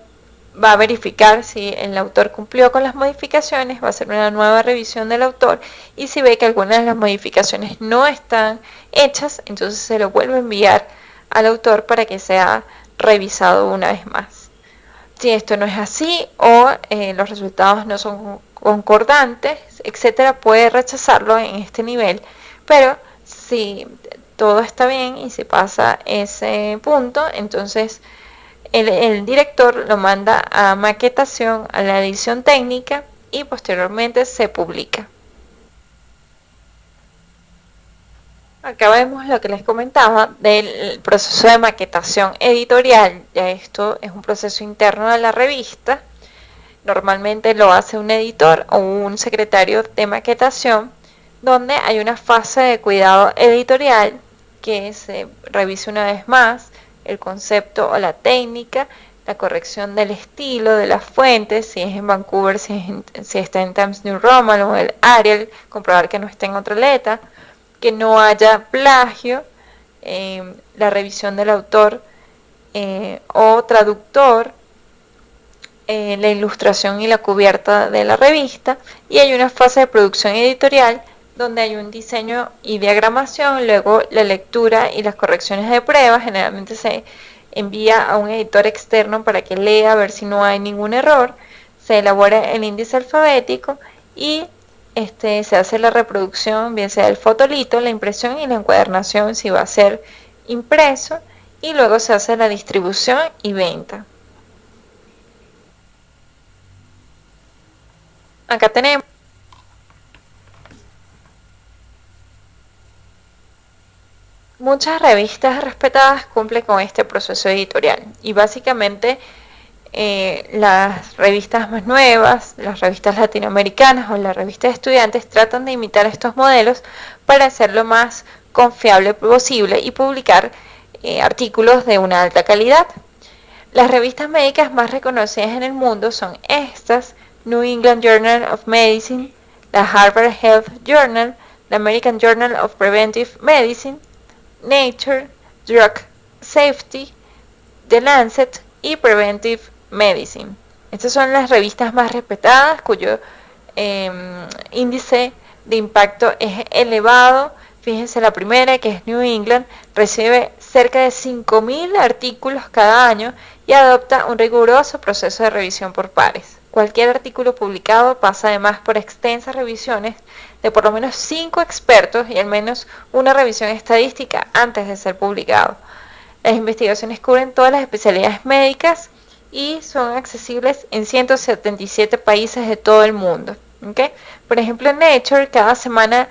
va a verificar si el autor cumplió con las modificaciones, va a hacer una nueva revisión del autor y si ve que algunas de las modificaciones no están hechas, entonces se lo vuelve a enviar al autor para que sea revisado una vez más. Si esto no es así o los resultados no son concordantes, etcétera, puede rechazarlo en este nivel, pero si todo está bien y se pasa ese punto, entonces el director lo manda a maquetación, a la edición técnica y posteriormente se publica. Acá vemos lo que les comentaba del proceso de maquetación editorial. Ya esto es un proceso interno de la revista. Normalmente lo hace un editor o un secretario de maquetación, donde hay una fase de cuidado editorial que se revise una vez más el concepto o la técnica, la corrección del estilo, de las fuentes, si es en Vancouver, si está en Times New Roman o el Arial, comprobar que no esté en otra letra, que no haya plagio, la revisión del autor o traductor, la ilustración y la cubierta de la revista, y hay una fase de producción editorial donde hay un diseño y diagramación, luego la lectura y las correcciones de pruebas. Generalmente se envía a un editor externo para que lea a ver si no hay ningún error, se elabora el índice alfabético y se hace la reproducción, bien sea el fotolito, la impresión y la encuadernación si va a ser impreso, y luego se hace la distribución y venta. Acá tenemos muchas revistas respetadas cumplen con este proceso editorial y básicamente las revistas más nuevas, las revistas latinoamericanas o las revistas de estudiantes tratan de imitar estos modelos para hacer lo más confiable posible y publicar artículos de una alta calidad. Las revistas médicas más reconocidas en el mundo son estas: New England Journal of Medicine, la Harvard Health Journal, la American Journal of Preventive Medicine, Nature, Drug Safety, The Lancet y Preventive Medicine. Estas son las revistas más respetadas cuyo índice de impacto es elevado. Fíjense, la primera, que es New England, recibe cerca de 5.000 artículos cada año y adopta un riguroso proceso de revisión por pares. Cualquier artículo publicado pasa además por extensas revisiones de por lo menos 5 expertos y al menos una revisión estadística antes de ser publicado. Las investigaciones cubren todas las especialidades médicas y son accesibles en 177 países de todo el mundo. ¿Okay? Por ejemplo, Nature cada semana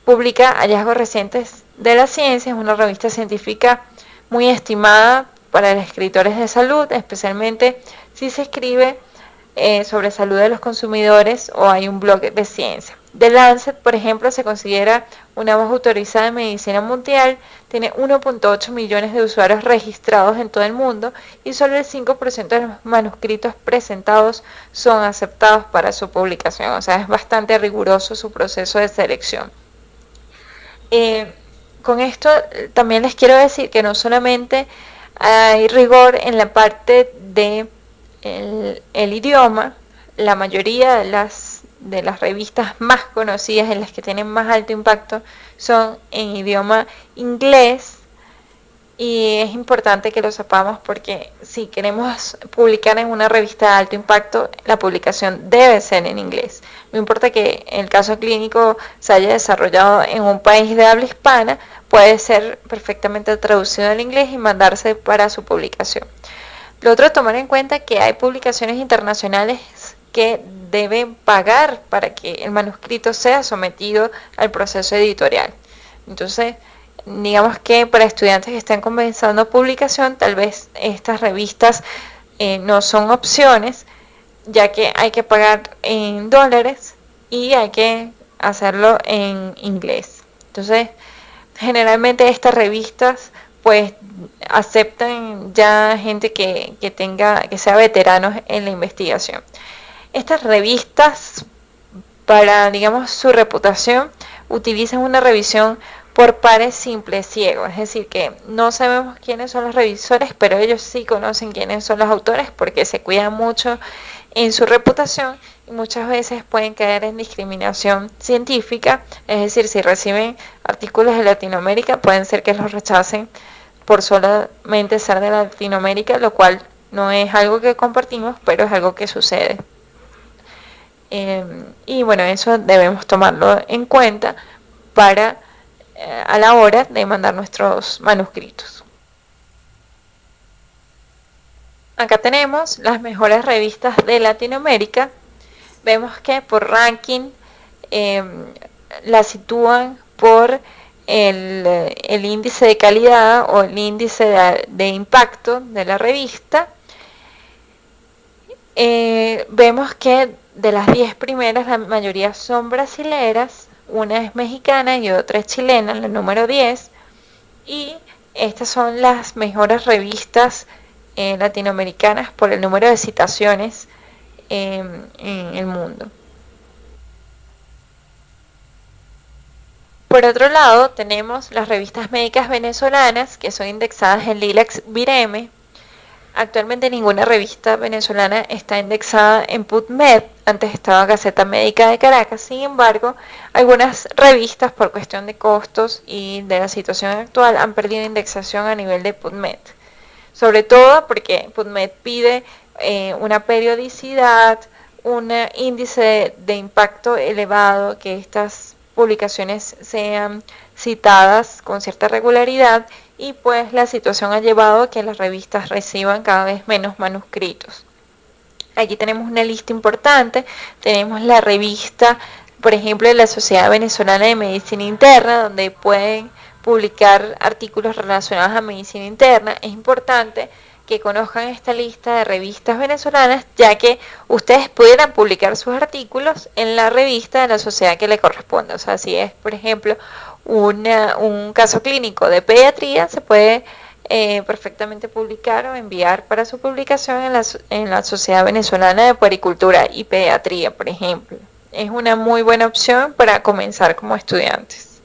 publica hallazgos recientes de la ciencia. Es una revista científica muy estimada para los escritores de salud, especialmente si se escribe sobre salud de los consumidores o hay un blog de ciencia. The Lancet, por ejemplo, se considera una voz autorizada de medicina mundial, tiene 1.8 millones de usuarios registrados en todo el mundo y solo el 5% de los manuscritos presentados son aceptados para su publicación. O sea, es bastante riguroso su proceso de selección. Con esto también les quiero decir que no solamente hay rigor en la parte de el idioma. La mayoría de las revistas más conocidas, en las que tienen más alto impacto, son en idioma inglés, y es importante que lo sepamos porque si queremos publicar en una revista de alto impacto, la publicación debe ser en inglés. No importa que el caso clínico se haya desarrollado en un país de habla hispana, puede ser perfectamente traducido al inglés y mandarse para su publicación. Lo otro es tomar en cuenta que hay publicaciones internacionales que deben pagar para que el manuscrito sea sometido al proceso editorial. Entonces, digamos que para estudiantes que están comenzando publicación, tal vez estas revistas no son opciones, ya que hay que pagar en dólares y hay que hacerlo en inglés. Entonces, generalmente estas revistas pues aceptan ya gente que sea veteranos en la investigación. Estas revistas, para, digamos, su reputación, utilizan una revisión por pares simples ciegos, es decir, que no sabemos quiénes son los revisores, pero ellos sí conocen quiénes son los autores porque se cuidan mucho en su reputación y muchas veces pueden caer en discriminación científica, es decir, si reciben artículos de Latinoamérica, pueden ser que los rechacen por solamente ser de Latinoamérica, lo cual no es algo que compartimos, pero es algo que sucede. Y bueno, eso debemos tomarlo en cuenta para a la hora de mandar nuestros manuscritos. Acá tenemos las mejores revistas de Latinoamérica. Vemos que por ranking la sitúan por el índice de calidad o el índice de impacto de la revista. Vemos que de las 10 primeras, la mayoría son brasileras, una es mexicana y otra es chilena, la número 10, y estas son las mejores revistas latinoamericanas por el número de citaciones en el mundo. Por otro lado, tenemos las revistas médicas venezolanas, que son indexadas en LILAC Vireme. Actualmente ninguna revista venezolana está indexada en PubMed, antes estaba Gaceta Médica de Caracas. Sin embargo, algunas revistas, por cuestión de costos y de la situación actual, han perdido indexación a nivel de PubMed. Sobre todo porque PubMed pide una periodicidad, un índice de impacto elevado, que estas publicaciones sean citadas con cierta regularidad, y pues la situación ha llevado a que las revistas reciban cada vez menos manuscritos. Aquí tenemos una lista importante. Tenemos la revista, por ejemplo, de la Sociedad Venezolana de Medicina Interna, donde pueden publicar artículos relacionados a medicina interna. Es importante que conozcan esta lista de revistas venezolanas, ya que ustedes pudieran publicar sus artículos en la revista de la sociedad que le corresponda. O sea, si es, por ejemplo, un caso clínico de pediatría, se puede perfectamente publicar o enviar para su publicación en la Sociedad Venezolana de Puericultura y Pediatría, por ejemplo. Es una muy buena opción para comenzar como estudiantes.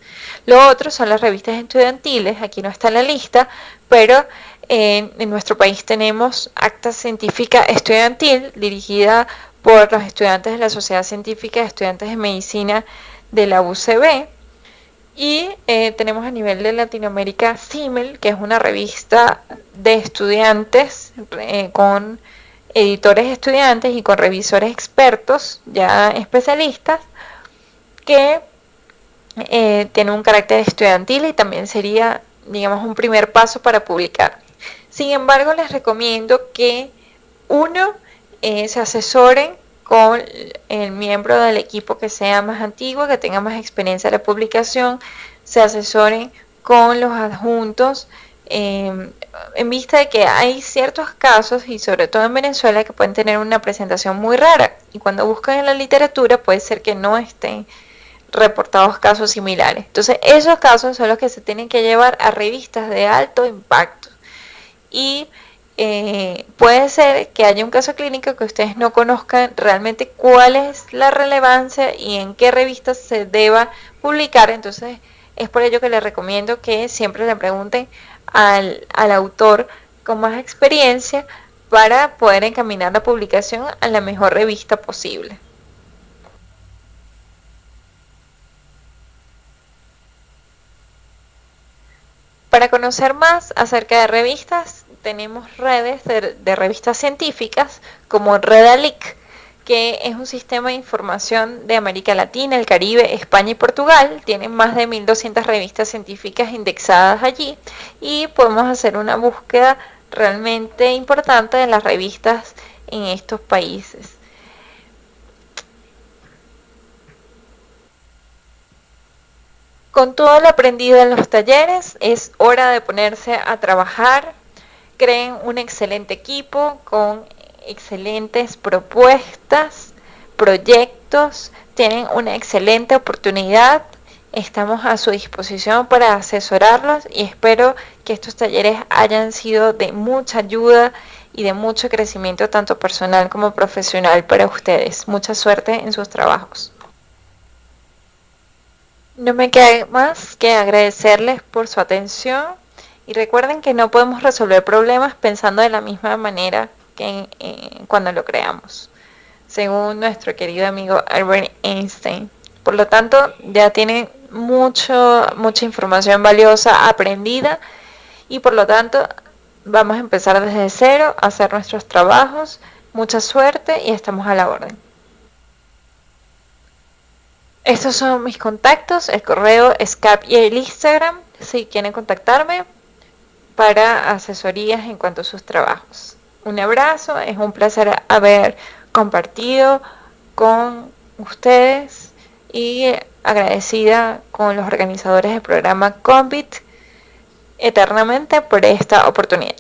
Lo otro son las revistas estudiantiles, aquí no está en la lista, pero en nuestro país tenemos Acta Científica Estudiantil, dirigida por los estudiantes de la Sociedad Científica de Estudiantes de Medicina de la UCB. Y tenemos a nivel de Latinoamérica CIMEL, que es una revista de estudiantes con editores estudiantes y con revisores expertos, ya especialistas, que tiene un carácter estudiantil y también sería, digamos, un primer paso para publicar. Sin embargo, les recomiendo que uno se asesoren con el miembro del equipo que sea más antiguo, que tenga más experiencia de la publicación, se asesoren con los adjuntos, en vista de que hay ciertos casos, y sobre todo en Venezuela, que pueden tener una presentación muy rara, y cuando buscan en la literatura puede ser que no estén reportados casos similares. Entonces, esos casos son los que se tienen que llevar a revistas de alto impacto. Y puede ser que haya un caso clínico que ustedes no conozcan realmente cuál es la relevancia y en qué revistas se deba publicar. Entonces, es por ello que les recomiendo que siempre le pregunten al autor con más experiencia para poder encaminar la publicación a la mejor revista posible. Para conocer más acerca de revistas, tenemos redes de revistas científicas como Redalic, que es un sistema de información de América Latina, el Caribe, España y Portugal. Tienen más de 1200 revistas científicas indexadas allí y podemos hacer una búsqueda realmente importante de las revistas en estos países. Con todo lo aprendido en los talleres, es hora de ponerse a trabajar. Creen un excelente equipo con excelentes propuestas, proyectos, tienen una excelente oportunidad. Estamos a su disposición para asesorarlos y espero que estos talleres hayan sido de mucha ayuda y de mucho crecimiento tanto personal como profesional para ustedes. Mucha suerte en sus trabajos. No me queda más que agradecerles por su atención y recuerden que no podemos resolver problemas pensando de la misma manera que cuando lo creamos, según nuestro querido amigo Albert Einstein. Por lo tanto, ya tienen mucha información valiosa aprendida y por lo tanto vamos a empezar desde cero a hacer nuestros trabajos. Mucha suerte y estamos a la orden. Estos son mis contactos, el correo, Skype y el Instagram, si quieren contactarme para asesorías en cuanto a sus trabajos. Un abrazo, es un placer haber compartido con ustedes y agradecida con los organizadores del programa Convit eternamente por esta oportunidad.